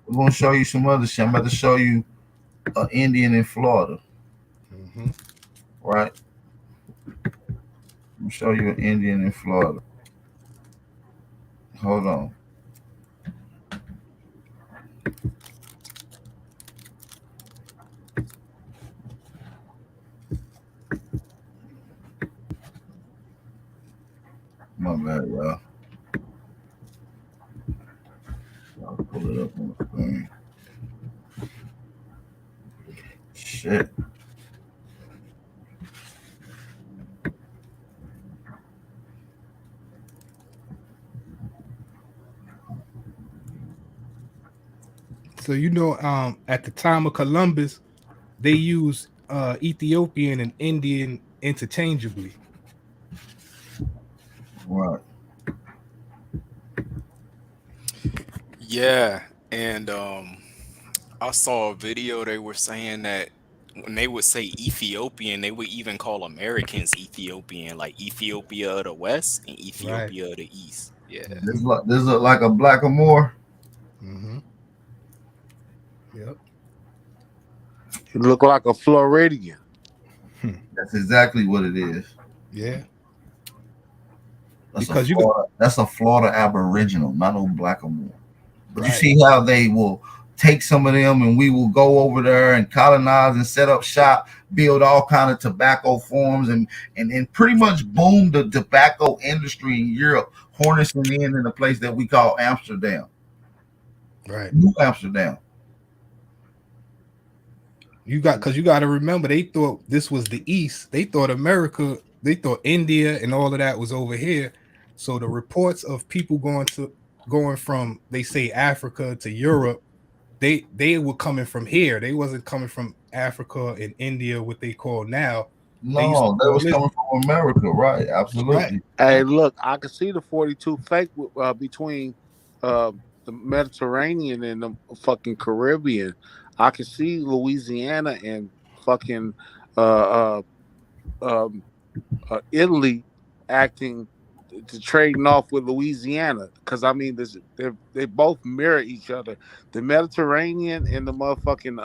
We're gonna show you some other shit. I'm about to show you an Indian in Florida.
Mm-hmm.
Right. I'm gonna show you an Indian in Florida. Hold on. My bad, y'all. I'll pull it up on the screen. Shit.
So at the time of Columbus, they used Ethiopian and Indian interchangeably.
Right.
Yeah, and I saw a video. They were saying that when they would say Ethiopian, they would even call Americans Ethiopian, like Ethiopia of the West and
Right.
Ethiopia of the East. Yeah.
This look like a blackamoor.
Mm-hmm. Yep.
You look like a Floridian.
That's exactly what it is.
Yeah.
That's
Because
that's a Florida Aboriginal, not no blackamoor. But you
Right.
see how they will take some of them and we will go over there and colonize and set up shop, build all kind of tobacco farms and pretty much boom the tobacco industry in Europe, harnessing in a place that we call Amsterdam.
Right.
New Amsterdam.
Because you got to remember, they thought this was the East. They thought America, India and all of that was over here. So the reports of people going from, they say, Africa to Europe, they were coming from here. They wasn't coming from Africa and India, what they call now. They used to
No, that
call
was
this
coming from America, right?
right.
Absolutely.
Hey, look, I can see the 42 fake between uh, the Mediterranean and the fucking Caribbean. I can see Louisiana and fucking uh, um, Italy acting to trading off with Louisiana, because I mean, they both mirror each other. The Mediterranean and the motherfucking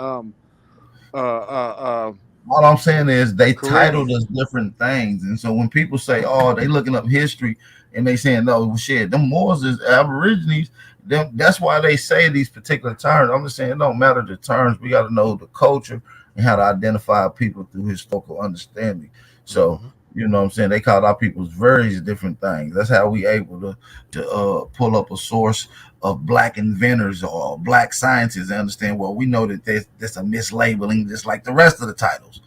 uh, uh, uh,
All I'm saying is they titled
Caribbean.
us different things, and so when people say, "Oh, they looking up history," and they saying, "No, well, shit, them Moors is Aborigines," that's why they say these particular terms. I'm just saying it don't matter the terms. We got to know the culture and how to identify people through historical understanding. So you know what I'm saying, they called our peoples various different things. That's how we able to pull up a source of black inventors or black scientists and understand. Well, we know that there's a mislabeling, just like the rest of the titles.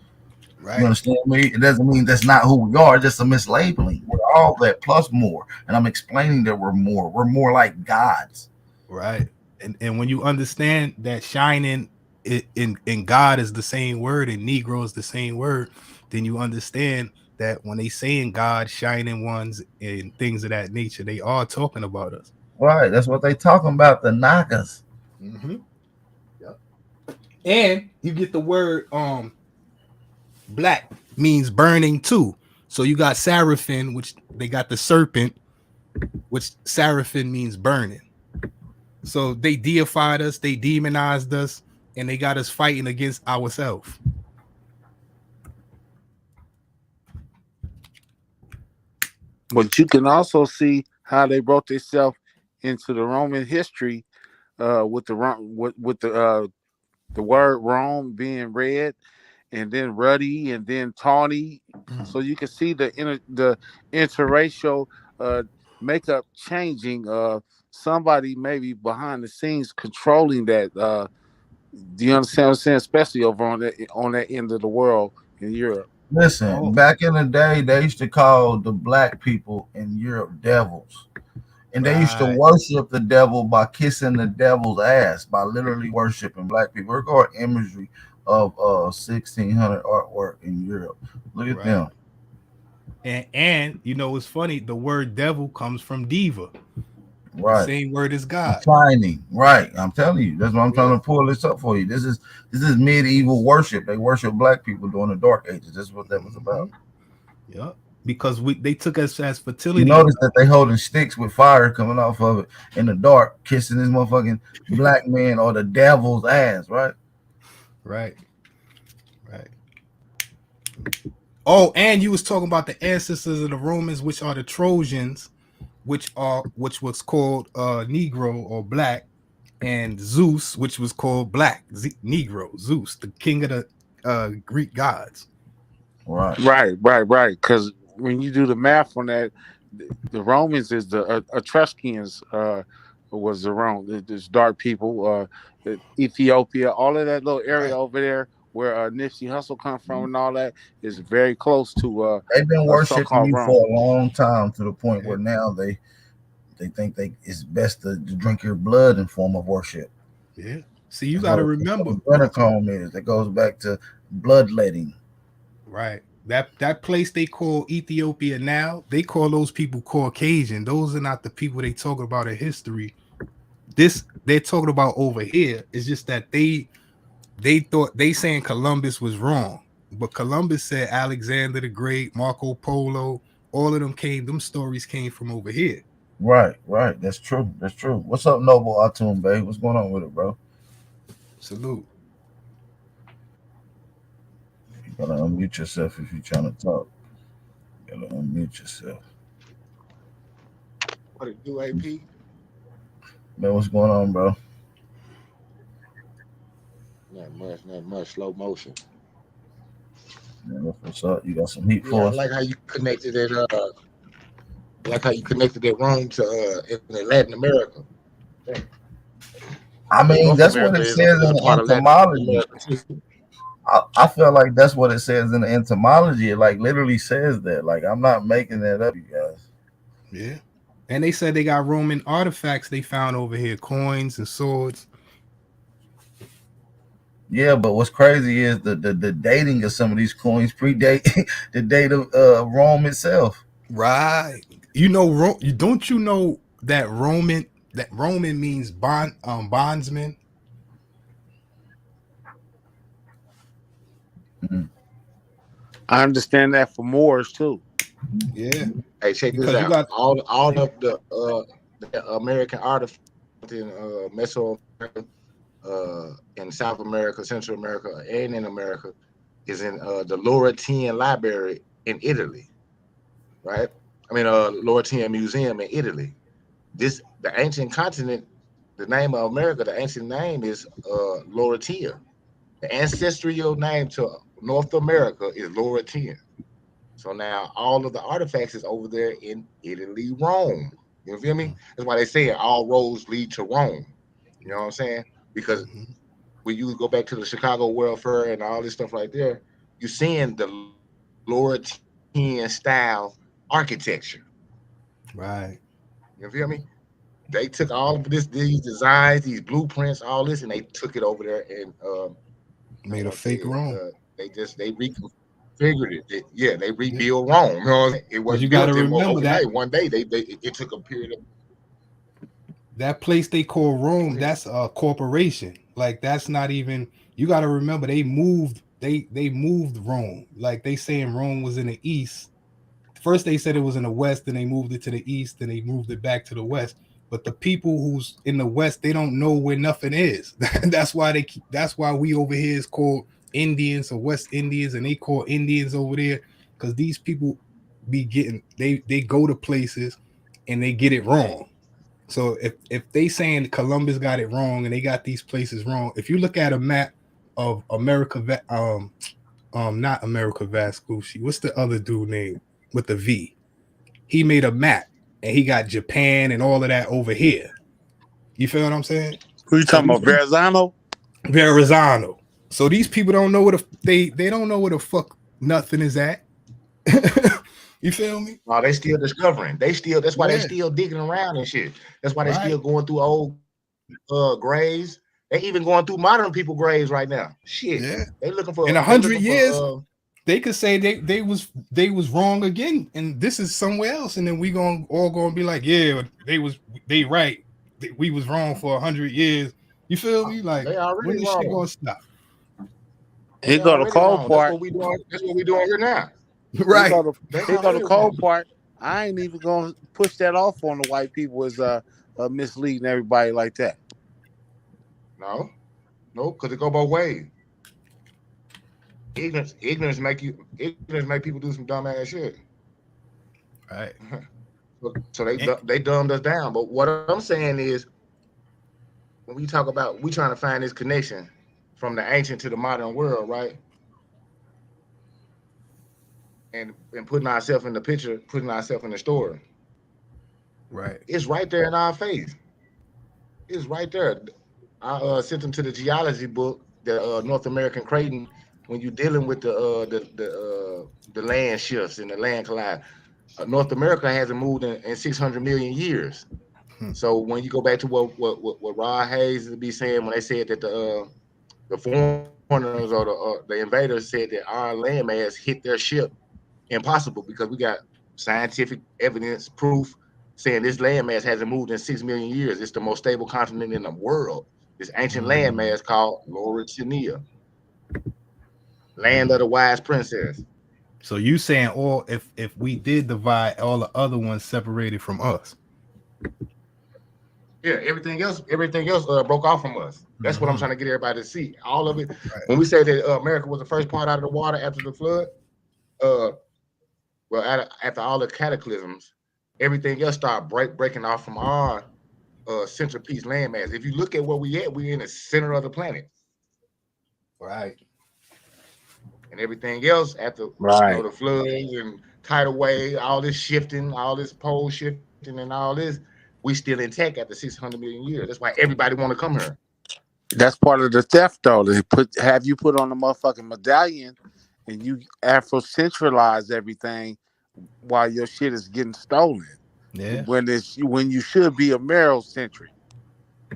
You
Right.
understand me? It doesn't mean that's not who we are, just a mislabeling. We're all that plus more. And I'm explaining that we're more. We're more like gods.
Right. And when you understand that shining in God is the same word and Negro is the same word, then you understand that when they saying God, shining ones, and things of that nature, they are talking about us.
Right. That's what they talking about, the knockers.
Yep. And you get the word black means burning too. So you got Seraphim, which they got the serpent, which Seraphim means burning. So they deified us, they demonized us, and they got us fighting against ourselves.
But you can also see how they brought themselves into the Roman history with the word Rome being red, and then ruddy, and then tawny. So you can see the interracial makeup changing. Somebody maybe behind the scenes controlling that. Do you understand what I'm saying? Especially over on that end of the world in Europe.
Listen,
Oh,
back in the day, they used to call the black people in Europe devils. And they used to
right,
worship the devil by kissing the devil's ass, by literally worshiping black people. We're going imagery of 1600 artwork in Europe. Look at
right.
them.
And you know it's funny, the word devil comes from diva, the
Right.
same word as God.
Shining. Right. I'm telling you. That's why I'm
Yeah.
trying to pull this up for you. This is medieval worship. They worship black people during the dark ages. That's what that was about.
Yeah. Because they took us as
You
fertility.
notice that they holding sticks with fire coming off of it in the dark, kissing this motherfucking black man or the devil's ass, right?
Right. Right. Oh, and you was talking about the ancestors of the Romans, which are the Trojans, which was called Negro or black, and Zeus, which was called black, Negro, Zeus, the king of the Greek gods.
Right.
Right. Because when you do the math on that, the Romans is the Etruscans was the Rome. There's dark people, Ethiopia, all of that little area
Right.
over there where Nipsey Hussle come from and all that is very close to
They've been worshiping
so-called
you
Rome.
for a long time to the point
Yeah.
where now they think it's best to drink your blood in form of worship.
Yeah. See, you
That's
got
what
to remember,
Adrenochrome is. That goes back to bloodletting.
right? That place they call Ethiopia now, they call those people Caucasian. Those are not the people they talk about in history. This they're talking about over here. It's just that they thought they saying Columbus was wrong, but Columbus said Alexander the Great, Marco Polo, all of them stories came from over here.
Right. That's true. What's up, Noble Atum, babe? What's going on with it, bro?
Salute.
You gotta unmute yourself if you're trying to talk. You gotta unmute yourself.
What it do, AP?
Man, what's going on, bro?
Not much. Slow motion.
Man, what's up? You got some heat
Yeah,
for
I
us?
like how you connected it. Rome to in Latin America.
I mean,
North
that's what
America
it says
is a
in
part of Latin
etymology.
America too.
I feel like that's what it says in the entomology. It like literally says that. Like I'm not making that up, you guys.
Yeah. And they said they got Roman artifacts they found over here, coins and swords.
Yeah, but what's crazy is the dating of some of these coins predate the date of Rome itself.
Right. You know, don't you know that Roman means bondsman?
Mhm.
I understand that for Moors too.
Yeah,
Hey, check this
because you
out.
got
All of the American artifacts in Mesoamerica, in South America, Central America, and in America is in the Laurentian Library in Italy, right? I mean, Laurentian Museum in Italy. The ancient continent, the name of America, the ancient name is Laurentia. The ancestral name to North America is Laurentian. So now all of the artifacts is over there in Italy, Rome. You feel me? That's why they say all roads lead to Rome. You know what I'm saying? Because
Mhm.
when you go back to the Chicago World Fair and all this stuff right there, you're seeing the Laurentian style architecture.
Right.
You feel me? They took all of these designs, these blueprints, all this, and they took it over there and I
Made a
want to say
fake Rome.
they reconfigured it. Yeah, they
Yeah.
rebuilt Rome. You know what I'm saying? It
Because you
wasn't
got to
built in
remember that
overnight. One day it took a period of
that place they call Rome, that's a corporation. Like that's not even. You got to remember they moved. They moved Rome. Like they saying Rome was in the east. First they said it was in the west, then they moved it to the east, then they moved it back to the west. But the people who's in the west, they don't know where nothing is. That's why that's why we over here is called Indians or West Indians, and they call Indians over there because these people be getting they go to places and they get it wrong. So if they saying Columbus got it wrong and they got these places wrong, if you look at a map of America, not America Vespucci, what's the other dude name with the V? He made a map and he got Japan and all of that over here. You feel what I'm saying?
Who you
So
talking
these
about, Verrazano?
Verrazano. So these people don't know what they don't know where the fuck nothing is at. You feel me?
no, they still discovering. That's why they
Yeah.
still digging around and shit. That's why they
Right.
still going through old graves. They even going through modern people graves right now. Shit.
Yeah.
They looking
In
for
a
they
hundred
looking
years,
for
they could say they was wrong again, and this is somewhere else, and then we gonna be like, yeah, they right, we was wrong for 100 years. You feel me? Like
they already
when this shit
wrong.
gonna stop?
They
He go to
already
cold
wrong. That's
part.
what we doing. That's what we doing here now.
He
Right.
go to
They
he go to
already
cold
wrong.
part. I ain't even gonna push that off on the white people as misleading everybody like that.
No, no, because it go both ways. Ignorance make people do some dumb ass shit.
Right.
So they
And-
they dumbed us down. But what I'm saying is, when we talk about we trying to find this connection from the ancient to the modern world, right? And putting ourselves in the picture, putting ourselves in the story.
right.
It's right there in our face. It's right there. I sent them to the geology book, the North American Creighton. When you're dealing with the land shifts and the land collide, North America hasn't moved in 600 million years.
Hmm.
So when you go back to what Rod Hayes would be saying when they said that the foreigners or the invaders said that our landmass hit their ship, impossible because we got scientific evidence, proof saying this landmass hasn't moved in 6 million years. It's the most stable continent in the world. This ancient
Mm,
landmass called Lauritania, land of
mm.
the wise princess.
So you saying all if we did divide, all the other ones separated from us?
Yeah, everything else broke off from us. That's what I'm
Mm-hmm.
trying to get everybody to see. All of it.
Right.
When we say that America was the first part out of the water after the flood, uh, well, after all the cataclysms, everything else started breaking off from our centerpiece landmass. If you look at where we at, we're in the center of the planet,
Right.
and everything else after
Right.
the floods and tidal wave, all this shifting, all this pole shifting, and all this, we still intact after 600 million years. That's why everybody want to come here.
That's part of the theft, though. They have you put on a motherfucking medallion, and you Afrocentralize everything while your shit is getting stolen.
Yeah.
When you should be Amerocentric.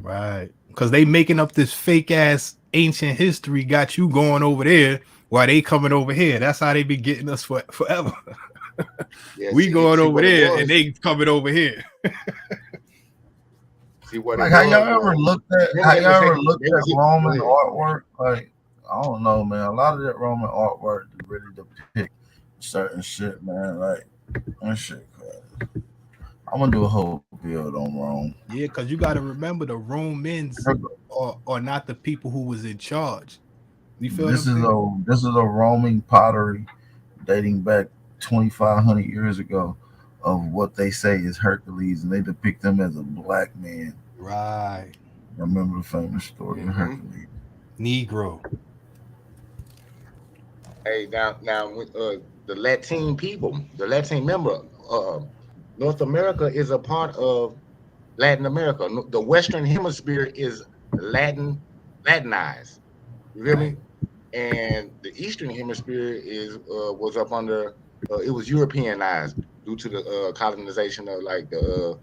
Right. Because they making up this fake ass ancient history, got you going over there while they coming over here. That's how they be getting us forever.
Yeah,
We going
see
over
what it
there and
was.
they coming over here.
See what
Like
it
how y'all
was.
ever looked at
Remember they was taking. They
Roman
was go ahead.
artwork? Like I don't know, man. A lot of that Roman artwork really depict certain shit, man. Like that shit crazy. I'm gonna do a whole build on Rome.
Yeah, because you got to remember the Romans are not the people who was in charge. You feel what I'm saying?
This is a Roman pottery dating back 2,500 years ago of what they say is Hercules, and they depict him as a black man.
Right.
Remember the famous story of Hercules?
Negro.
Hey, now, the Latin people, the Latin member, North America is a part of Latin America. The Western Hemisphere is Latinized. You feel me? And the Eastern Hemisphere was up under. It was Europeanized due to the colonization of like the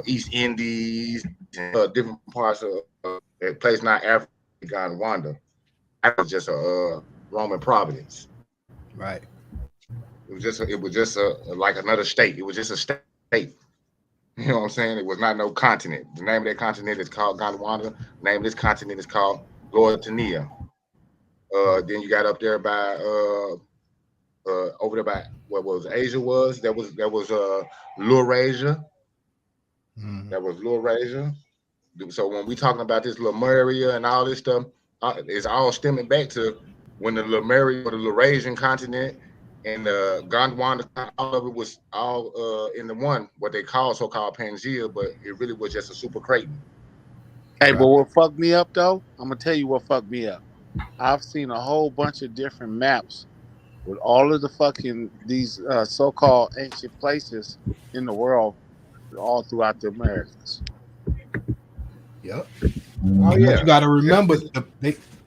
East Indies, and, different parts of a place not Africa, Rwanda. That was just a Roman providence.
Right.
It was just like another state. It was just a state. You know what I'm saying? It was not no continent. The name of that continent is called Gondwana. The name of this continent is called Louisiana. Then you got up there by over there by what was Asia was. That was Laurasia. That was Laurasia. So when we talking about this Lemuria and all this stuff, it's all stemming back to when the Lemuria or the Laurasian continent and the Gondwana, all of it was all in the one, what they call so-called Pangea, but it really was just a super craton.
Hey, but what fucked me up though? I'm gonna tell you what fucked me up. I've seen a whole bunch of different maps with all of the fucking these so-called ancient places in the world, all throughout the Americas.
Yep.
Oh yeah.
You got to remember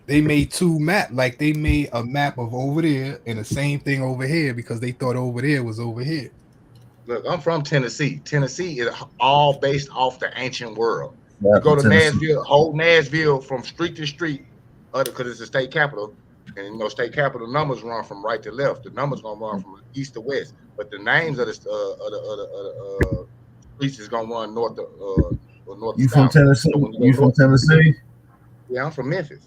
they made two map. Like they made a map of over there and the same thing over here because they thought over there was over here.
Look, I'm from Tennessee. Tennessee is all based off the ancient world.
Yeah,
you go to
Tennessee.
Nashville, whole Nashville from street to street, because it's a state capital, and you know state capital numbers run from right to left. The numbers gonna run from east to west, but the names of the streets is gonna run north to north.
You from Tennessee? You from Tennessee?
Yeah, I'm from Memphis.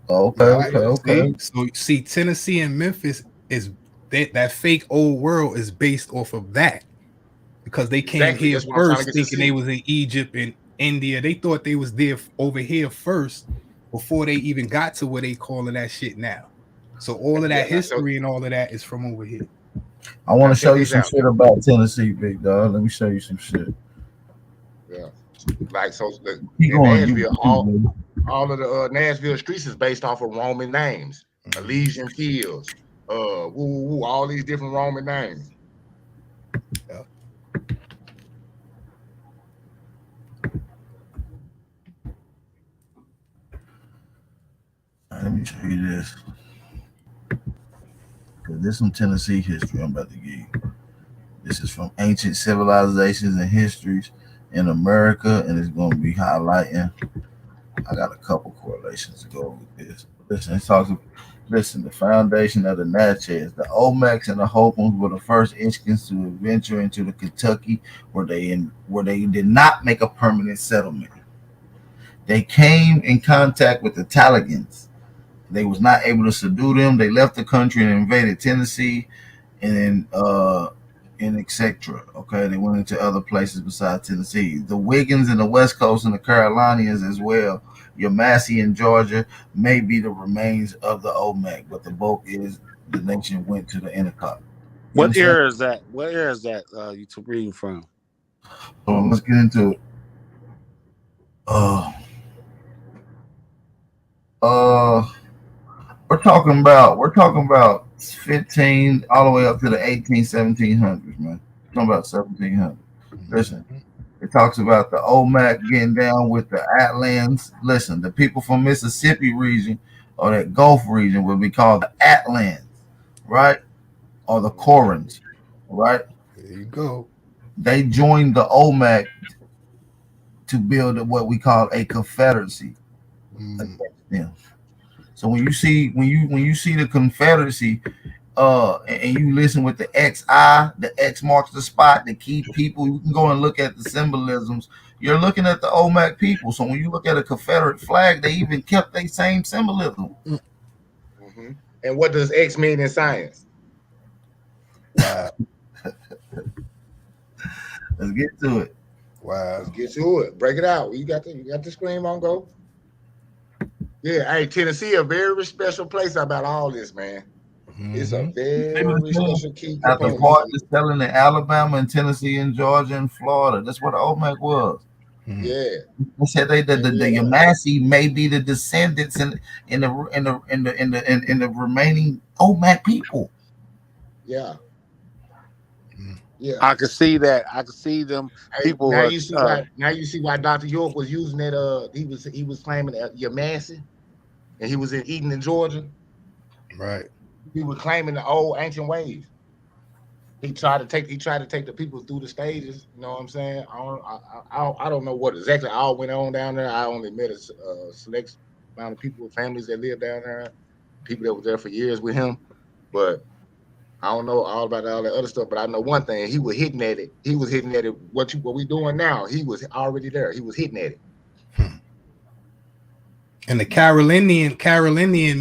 Okay.
So see, Tennessee and Memphis is that fake old world is based off of that because they came here first thinking they was in Egypt and India. They thought they was there over here first before they even got to where they calling that shit now. So all of that history and all of that is from over here.
I want to show you some shit about Tennessee, big dog. Let me show you some shit.
Yeah, like so. Nashville, all of the Nashville streets is based off of Roman names. Elysian Fields, all these different Roman names.
Yeah.
Let me show you this. Because there's some Tennessee history I'm about to give you. This is from Ancient Civilizations and Histories in America, and it's going to be highlighting. I got a couple correlations to go with this. Listen, the foundation of the Natchez, the Olmecs and the Hopans were the first Inskins to venture into the Kentucky where they did not make a permanent settlement. They came in contact with the Talagans. They was not able to subdue them. They left the country and invaded Tennessee and etc. Okay, they went into other places besides Tennessee. The Wiggins in the West Coast and the Carolinians as well. Your Massey in Georgia may be the remains of the Olmec, but the bulk is the nation went to the Endicott.
What era is that? What era is that you reading from?
So let's get into it. We're talking about 15 all the way up to the 1700s, man. We're talking about 1700. Listen, the It talks about the Olmec getting down with the Atlans. Listen, the people from Mississippi region or that Gulf region would be called the Atlans, right? Or the Corans, right?
There you go.
They joined the Olmec to build what we call a confederacy against them. So when you see the Confederacy, and you listen with the XI, the X marks the spot, the key people, you can go and look at the symbolisms. You're looking at the Olmec people. So when you look at a Confederate flag, they even kept their same symbolism.
Mm-hmm. And what does X mean in science?
Wow.
Let's get to it.
Wow.
Let's get to it. Break it out. You got the scream on go. Yeah, hey, Tennessee, a very special place about all this, man. It's a very special key
At the
component.
part that's telling in Alabama and Tennessee and Georgia and Florida. That's what the Olmec was.
Yeah.
They said the Yamasee may be the descendants in the remaining Olmec people.
Yeah. Yeah.
I could see that. I could see them people.
Now you see why Dr. York was using that. He was claiming that Yamasee, and he was in Eden in Georgia.
Right.
He was claiming the old ancient ways. He tried to take the people through the stages. You know what I'm saying? I don't know what exactly all went on down there. I only met a select amount of people, families that live down there, people that were there for years with him. But I don't know all about all that other stuff. But I know one thing: he was hitting at it. He was hitting at it. What we doing now? He was already there. He was hitting at it.
And the Carolinian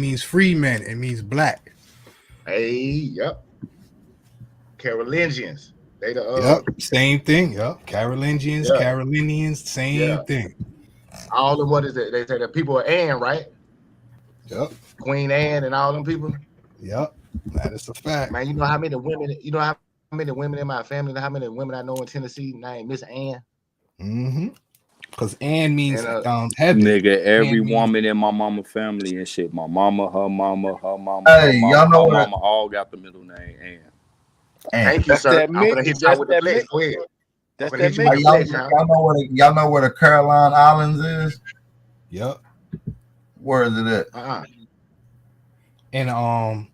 means free man. It means black.
Hey, yep. Carolingians. They the
yep, same thing. Yep. Carolingians, Carolinians, same thing.
All of what is it? They say the people of Anne, right?
Yep.
Queen Anne and all them people.
Yep. That is a fact.
Man, you know how many women, how many women in my family, how many women I know in Tennessee named Miss Anne?
Mm-hmm. Because Anne means heaven.
Nigga, every
Anne
woman in my mama family and shit. My mama, her mama,
hey, y'all know
her mama all got the middle name Anne.
Thank you, sir. I'm gonna hit y'all with the flex. Go ahead.
That's that
y'all know where the Caroline Islands is?
Yep.
Where is it at?
And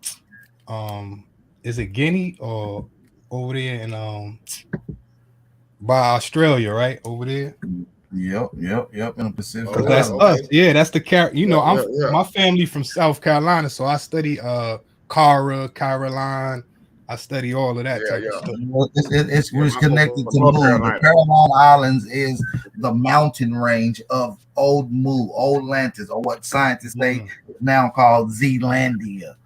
is it Guinea or over there in by Australia, right? Over there.
Yep, in the Pacific.
That's us. Yeah, that's the my family from South Carolina, so I study Caroline. I study all of that type of stuff.
It's connected to Mu. The Caroline Islands is the mountain range of Old Mu, Old Atlantis, or what scientists say is now called Zealandia.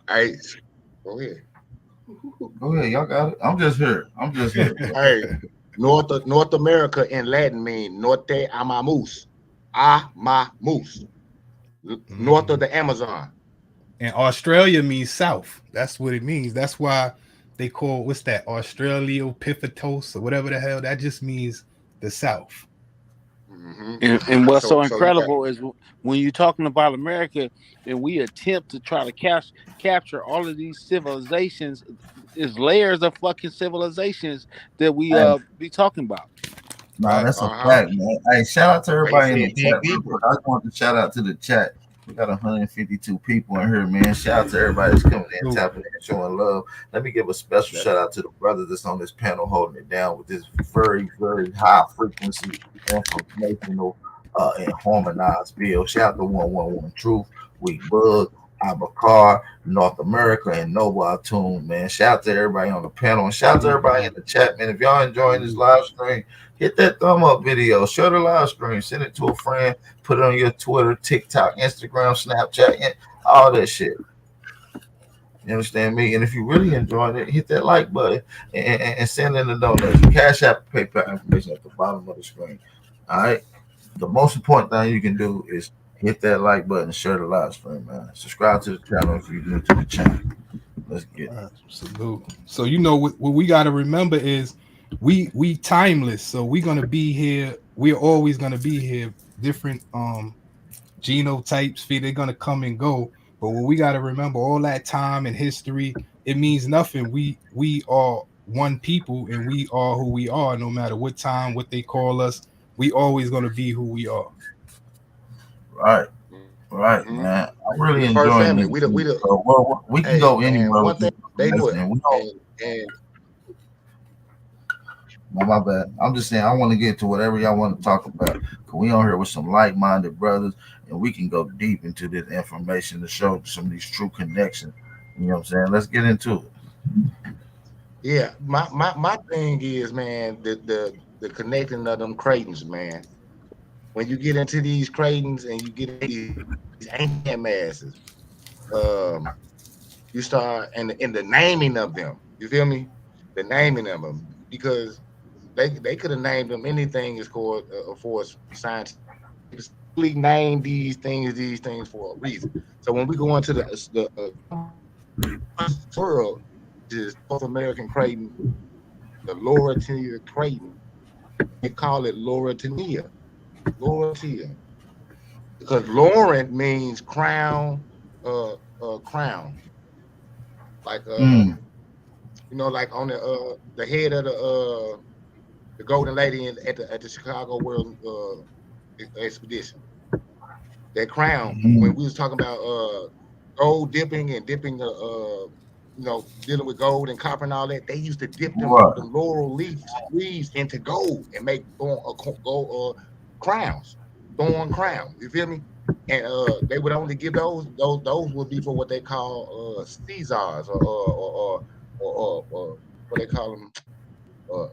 Hey, go ahead.
Go ahead, y'all got it. I'm just here.
Hey, North America in Latin means Norte Amamus. Amamus. North of the Amazon.
And Australia means south. That's what it means. That's why they call what's that? Australiopithecus or whatever the hell. That just means the south.
Mm-hmm.
And what's so incredible is when you're talking about America and we attempt to try to capture all of these civilizations, is layers of fucking civilizations that we be talking about.
No, that's a fact, man. Hey, shout out to everybody in the chat. I just want to shout out to the chat. We got 152 people in here, man. Shout out to everybody that's coming in, tapping in, showing love. Let me give a special shout out to the brothers that's on this panel holding it down with this very, very high frequency informational and harmonized bill. Shout out to 111 Truth, Weak Bug, Abakar, North America, and Noble Atune, man. Shout out to everybody on the panel and shout out to everybody in the chat, man. If y'all enjoying this live stream, hit that thumb up video, share the live stream, send it to a friend, put it on your Twitter, TikTok, Instagram, Snapchat, all that shit. You understand me? And if you really enjoying it, hit that like button and send in the donation. Cash App, PayPal information at the bottom of the screen. All right. The most important thing you can do is hit that like button, share the live stream, man. Subscribe to the channel if you're new to the channel. Let's get it.
Salute. So you know what we got to remember is we timeless. So we're gonna be here. We're always gonna be here. Different genotypes, they're gonna come and go. But what we got to remember, all that time and history, it means nothing. We are one people, and we are who we are, no matter what time, what they call us. We always gonna be who we are.
Right, right,
Mhm.
man. I'm
We
really
the first
enjoying
family.
this.
We the
So we can
hey
go
man,
anywhere
one
with
thing
this
they do it.
information, and we don't.
And
No, my bad. I'm just saying I want to get to whatever y'all want to talk about. Cause we on here with some like-minded brothers, and we can go deep into this information to show some of these true connections. You know what I'm saying? Let's get into it.
yeah, my thing is, man, the connecting of them Cretans, man. When you get into these Cretans and you get into these ancient masses, um, you start in the naming of them. You feel me? The naming of them, because they could have named them anything is called for science. Name these things for a reason. So when we go into the world, is North American Creighton, the Laurentian Creighton, they call it Laurentia, Laurentia, because Laurent means crown, crown, like
Mm.
like on the head of the Golden Lady at the Chicago World Expedition. That crown, when
Mm.
we was talking about gold dipping and dipping dealing with gold and copper and all that, they used to dip
Right.
them laurel leaves into gold and make gold crowns, thorn crowns. You feel me? And they would only give those would be for what they call Caesars or what they call them, uh,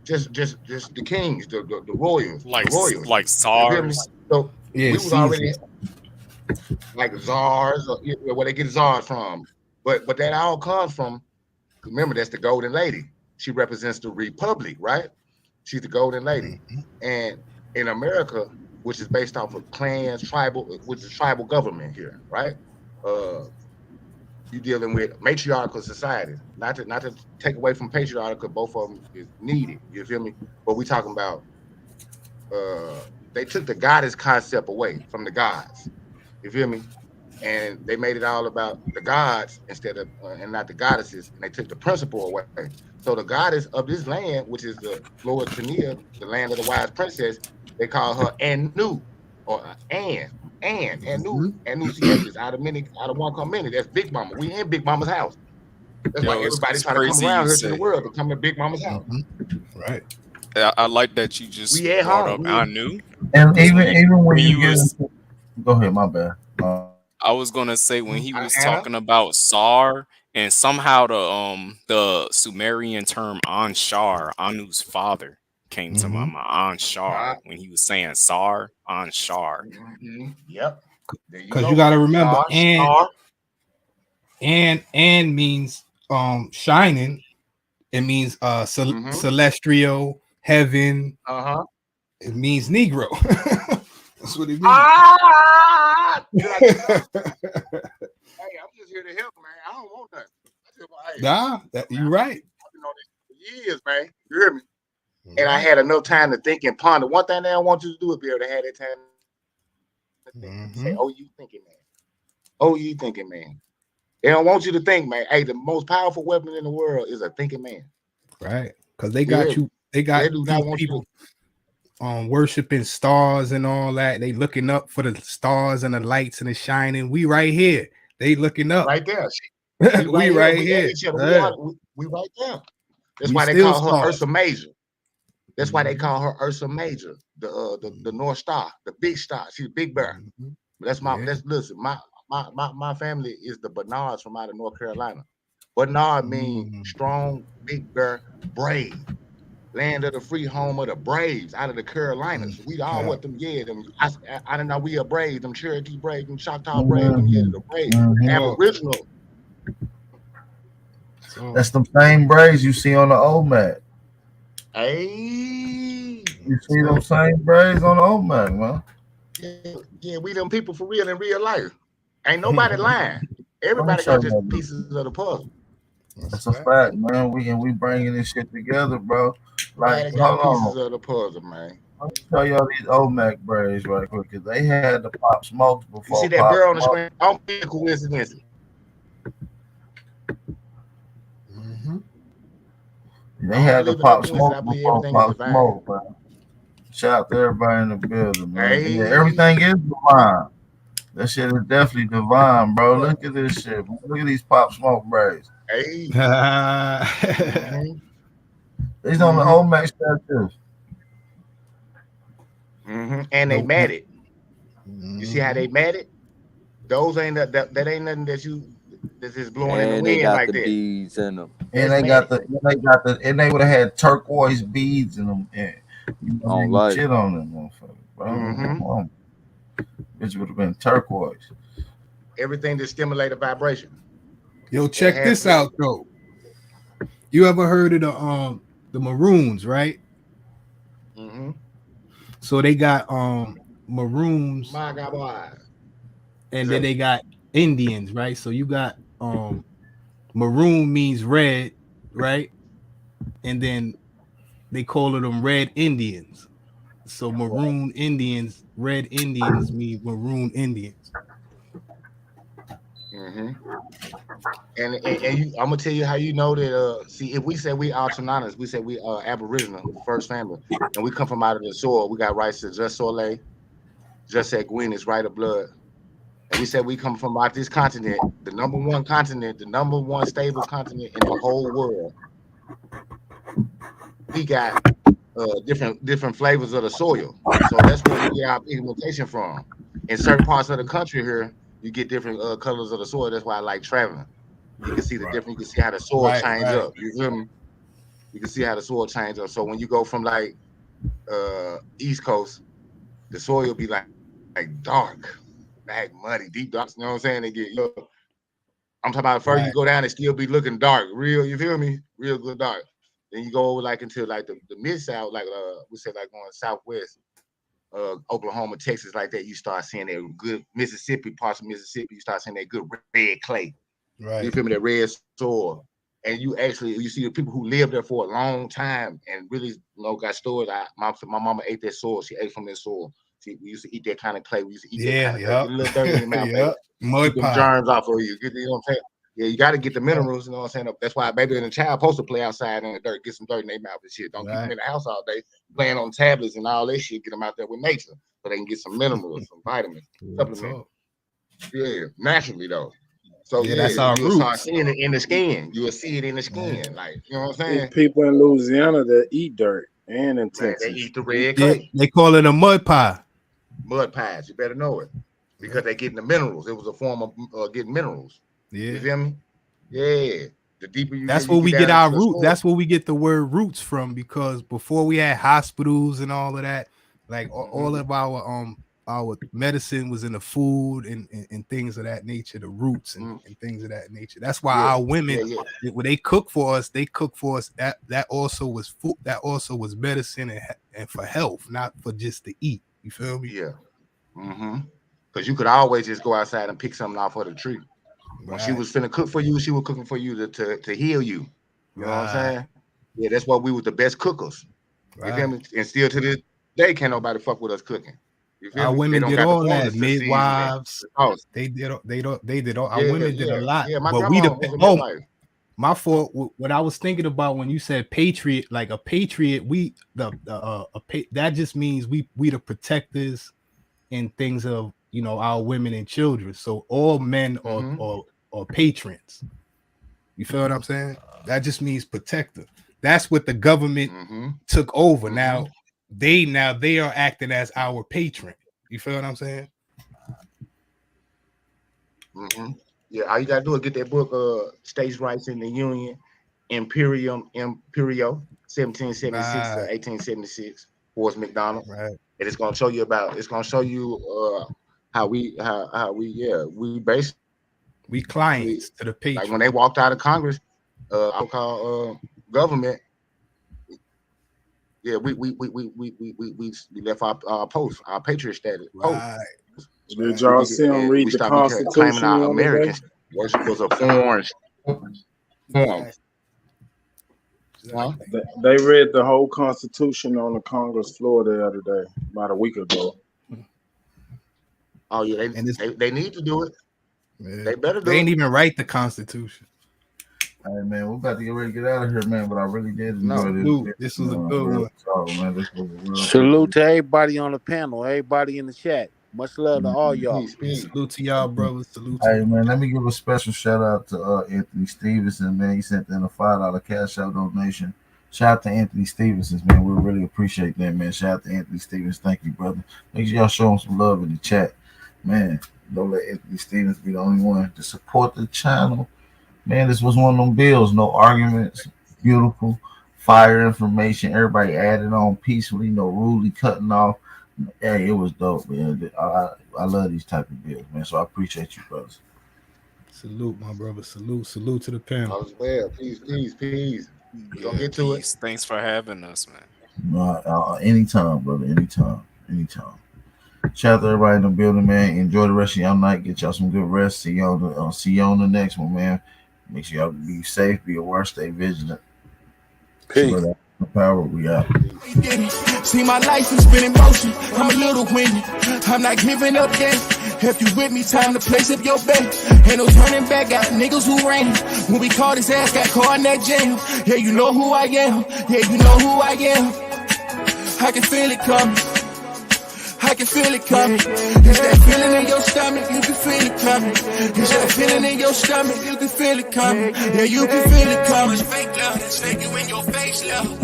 just the kings, the royals,
like
the royalty.
like
You feel me?
SARS.
So
Yeah,
we was already
Caesars.
like czars, or where they get czars from. But that all comes from. Remember, that's the Golden Lady. She represents the Republic, right? She's the Golden Lady, and in America, which is based off of clans, tribal, which is tribal government here, right? Uh, you dealing with matriarchal societies. Not to take away from patriarchal, both of them is needed. You feel me? But we talking about they took the goddess concept away from the gods. You feel me? And they made it all about the gods instead of and not the goddesses, and they took the principle away. So the goddess of this land, which is the Flora Tania, the land of the wise princess, they call her Anu or Anu. Anu is out of one come many. That's Big Mama. We in Big Mama's house. That's why
Yo,
everybody
it's
try to come
crazy
around
you
here to the
say.
world to come to Big Mama's house.
Right.
I like that you just
We at
brought
home.
up Anu,
And
because
even when
when
you
you
get
was
into, go ahead, my bad.
I was gonna say when he was
Anna.
talking about Sar, and somehow the Sumerian term Anshar, Anu's father, came to my
Mm-hmm.
mind. Anshar, when he was saying Sar, Anshar.
Yep. There you
Because you
go.
got to remember,
Sar, star.
and means shining. It means celestial, heaven.
Uh-huh.
It means Negro. That's what it means.
Did I just hey, I'm just here to help, man. I don't want nothing. I just want, hey,
Nah, that you right.
I've been on this for years, man. You hear me? And I had enough time to think and ponder. One thing they don't want you to do is be able to have that time to think. Say, oh, you thinking, man. Oh, you thinking, man. They don't want you to think, man. Hey, the most powerful weapon in the world is a thinking man.
Right. Because they
You hear
got
me?
you. They got
They do
these
not want you
people
to.
worshiping stars and all that. They looking up for the stars and the lights and the shining. We right here. They looking up.
Right there. We
we
right here.
right
We at
here.
each other.
Yeah.
We right there. That's
We
why they
still
call her
stars.
Ursa Major. That's why they call her Ursa Major, the North Star, the big star. She's a big bear. That's listen. My family is the Bernards from out of North Carolina. Bernard means strong, big bear, brave. Land of the free, home of the Braves, out of the Carolinas. We all what them, them. I don't know. We are Braves, them Cherokee Braves, them Choctaw Braves, them the Braves, Aboriginal.
That's the same braids you see on the old mat.
Hey,
you see them same braids on the old mat, man.
Yeah, we them people for real in real life. Ain't nobody lying. Everybody got just pieces of the puzzle.
That's a fact, man. We bringing this shit together, bro. Like,
got
hold
pieces
on.
of the puzzle, man.
Let me show y'all these Mac braids right quick, because they had the Pop Smokes before.
You see that
Pop
girl on the
Smoke.
screen? Don't be a coincidence.
They
I don't
had to
believe in no
pop
coincidence.
smoke
I believe
before
everything is
pop
divine.
smoke, man. Shout out to everybody in the building, man. Yeah,
Hey,
everything is divine. That shit is definitely divine, bro. Look at this shit. Look at these pop smoke braids.
hey.
mm-hmm.
Mm-hmm.
These on the
Mm-hmm.
old Max tattoos.
Mm-hmm. And they
No,
matted. You see how
mm-hmm.
they matted? Those ain't that ain't nothing that's just blowing in the
And they
wind
got
like
the
that.
beads in them.
And
That's
they got
matted.
and they would have had turquoise beads in them. And you
On
ain't
life.
shit on them, motherfucker, bro.
Mm-hmm.
Come on. Bitch would have been turquoise.
Everything to stimulate a vibration.
Yo,
It
check
has
this
to be.
out though. You ever heard of the Maroons, right?
Mm-hmm.
So they got Maroons,
My God, boy.
and then they got Indians, right? So you got Maroon means red, right? And then they call it them Red Indians. So Maroon Indians, Red Indians mean Maroon Indians.
Mm-hmm. And you, I'm gonna tell you how you know that. See, if we say we Altonanas, we say we Aboriginal, first family, and we come from out of the soil. We got rights to just soleil, just sanguinis, right of blood. And we said we come from out this continent, the number one continent, the number one stable continent in the whole world. We got different flavors of the soil, so that's where we get our pigmentation from. In certain parts of the country here, you get different colors of the soil. That's why I like traveling. You can see the different. You can see how the soil change
Right.
up. You feel me? You can see how the soil change up. So when you go from like East Coast, the soil be like dark, black, muddy, deep dark. You know what I'm saying? They get I'm talking about first you go down, it still be looking dark, real. You feel me? Real good dark. Then you go over like into like the mid south, like we said like going southwest, Oklahoma, Texas, like that. You start seeing that good Mississippi parts of Mississippi. You start seeing that good red clay.
Right.
You feel me? That red soil. And you see the people who lived there for a long time and really got stored. My mama ate that soil. She ate from that soil. We used to eat that kind of clay. We used to eat that kind of clay. Get a little dirt in your mouth, baby.
Mud
Keep them
pie.
germs off of you. You know what I'm saying? Yeah, you got to get the minerals. You know what I'm saying? That's why a baby and a child supposed to play outside in the dirt, get some dirt in their mouth and shit. Don't keep them in the house all day playing on tablets and all that shit. Get them out there with nature so they can get some minerals, some vitamins, supplements. Yeah, naturally though. So
that's our
you'll start
roots.
seeing it in the skin. You will see it in the skin, like you know what I'm saying.
There's people in Louisiana that eat dirt, and in Texas
they eat the red clay.
They call it a mud pie.
Mud pies, you better know it because they're getting the minerals. It was a form of getting minerals.
Yeah,
you feel me? Yeah. The deeper you
that's
get, you
where we
get
get
down
our
into the
root.
soil.
That's where we get the word roots from, because before we had hospitals and all of that, like all of our medicine was in the food and things of that nature, the roots and things of that nature. That's why our women, when they cook for us, that also was food, that also was medicine and for health, not for just to eat. You feel me?
Yeah. Because you could always just go outside and pick something off of the tree. When she was finna cook for you, she was cooking for you to heal you. You know what I'm saying? Yeah, that's why we were the best cookers. You feel me? And still to this day, can't nobody fuck with us cooking. You feel
Our
me? They
women
don't
did
got the
all that.
formulas to season
Midwives,
that.
they did all. Our women did a lot.
Yeah, my
but we
grandma was a midwife.
My fault. What I was thinking about when you said patriot, like a patriot, that just means we the protectors and things of our women and children. So all men are patrons. You feel what I'm saying? That just means protector. That's what the government took over. Now they are acting as our patron. You feel what I'm saying?
Yeah, all you gotta do is get that book, States' Rights in the Union, Imperio, 1776 to 1876, Forrest McDonald.
Right.
And it's gonna show you how we basically
we clients to the patron.
Like when they walked out of Congress, I'll call government. Yeah, we left our post, our patriot status.
Right. Did y'all see them read the Constitution
claiming our
the other
American
day?
was a foreign form.
They read the whole Constitution on the Congress floor the other day, about a week ago.
Oh yeah, they need to do it. They better do
They ain't
it.
even write the Constitution.
Hey man, we're about to get ready to get out of here, man. But I really did enjoy
Salute. This was a good
real
one.
talk, man. This was a real
Salute to everybody on the panel, everybody in the chat. Much love to all y'all.
Salute to y'all, brothers. Salute to
Hey man, let me give a special shout out to Anthony Stevenson, man. He sent in a $5 cash out donation. Shout out to Anthony Stevenson, man. We really appreciate that, man. Shout out to Anthony Stevens. Thank you, brother. Make sure y'all show him some love in the chat. Man, don't let Anthony Stevens be the only one to support the channel. Man, this was one of them bills. No arguments. Beautiful. Fire information. Everybody added on peacefully. No rudely cutting off. Hey, it was dope, man. I love these type of bills, man. So I appreciate you, brothers.
Salute, my brother. Salute to the panel.
All is well. Peace. We're gonna get to it.
Thanks for having us, man.
Anytime, brother. Anytime. Shout out to everybody in the building, man. Enjoy the rest of y'all night. Get y'all some good rest. See y'all on the next one, man. Make sure y'all be safe, be aware, stay vigilant.
Peace.
The power, we out.
See, my life has been in motion. I'm a little windy. I'm not giving up yet. If you with me, time to place up your bet. Ain't no turning back, got niggas who ran. When we caught his ass, got caught in that jam. Yeah, you know who I am. Yeah, you know who I am. I can feel it coming. I can feel it coming. Is that feeling in your stomach? You can feel it coming. Is that feeling in your stomach? You can feel it coming. Yeah, you can feel it coming. Fake love, that snake you in your face, love.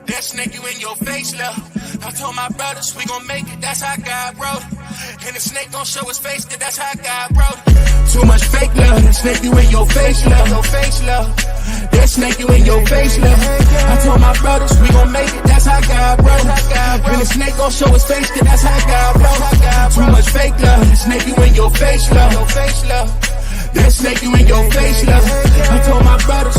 That snake you in your face, love. I told my brothers we gon' make it, that's how God wrote it. And the snake gon' show his face, cause that's how God wrote it. Too much fake love, that snake you in your face, love. Your face, love. That snake you in your face, love. I told my brothers we gon' make it, that's how God wrote it. And the snake gon' show his face, cause that's how God wrote it. Too much fake love, that snake you in your face, love. Your face, love. That snake you in your face, love. I told my brothers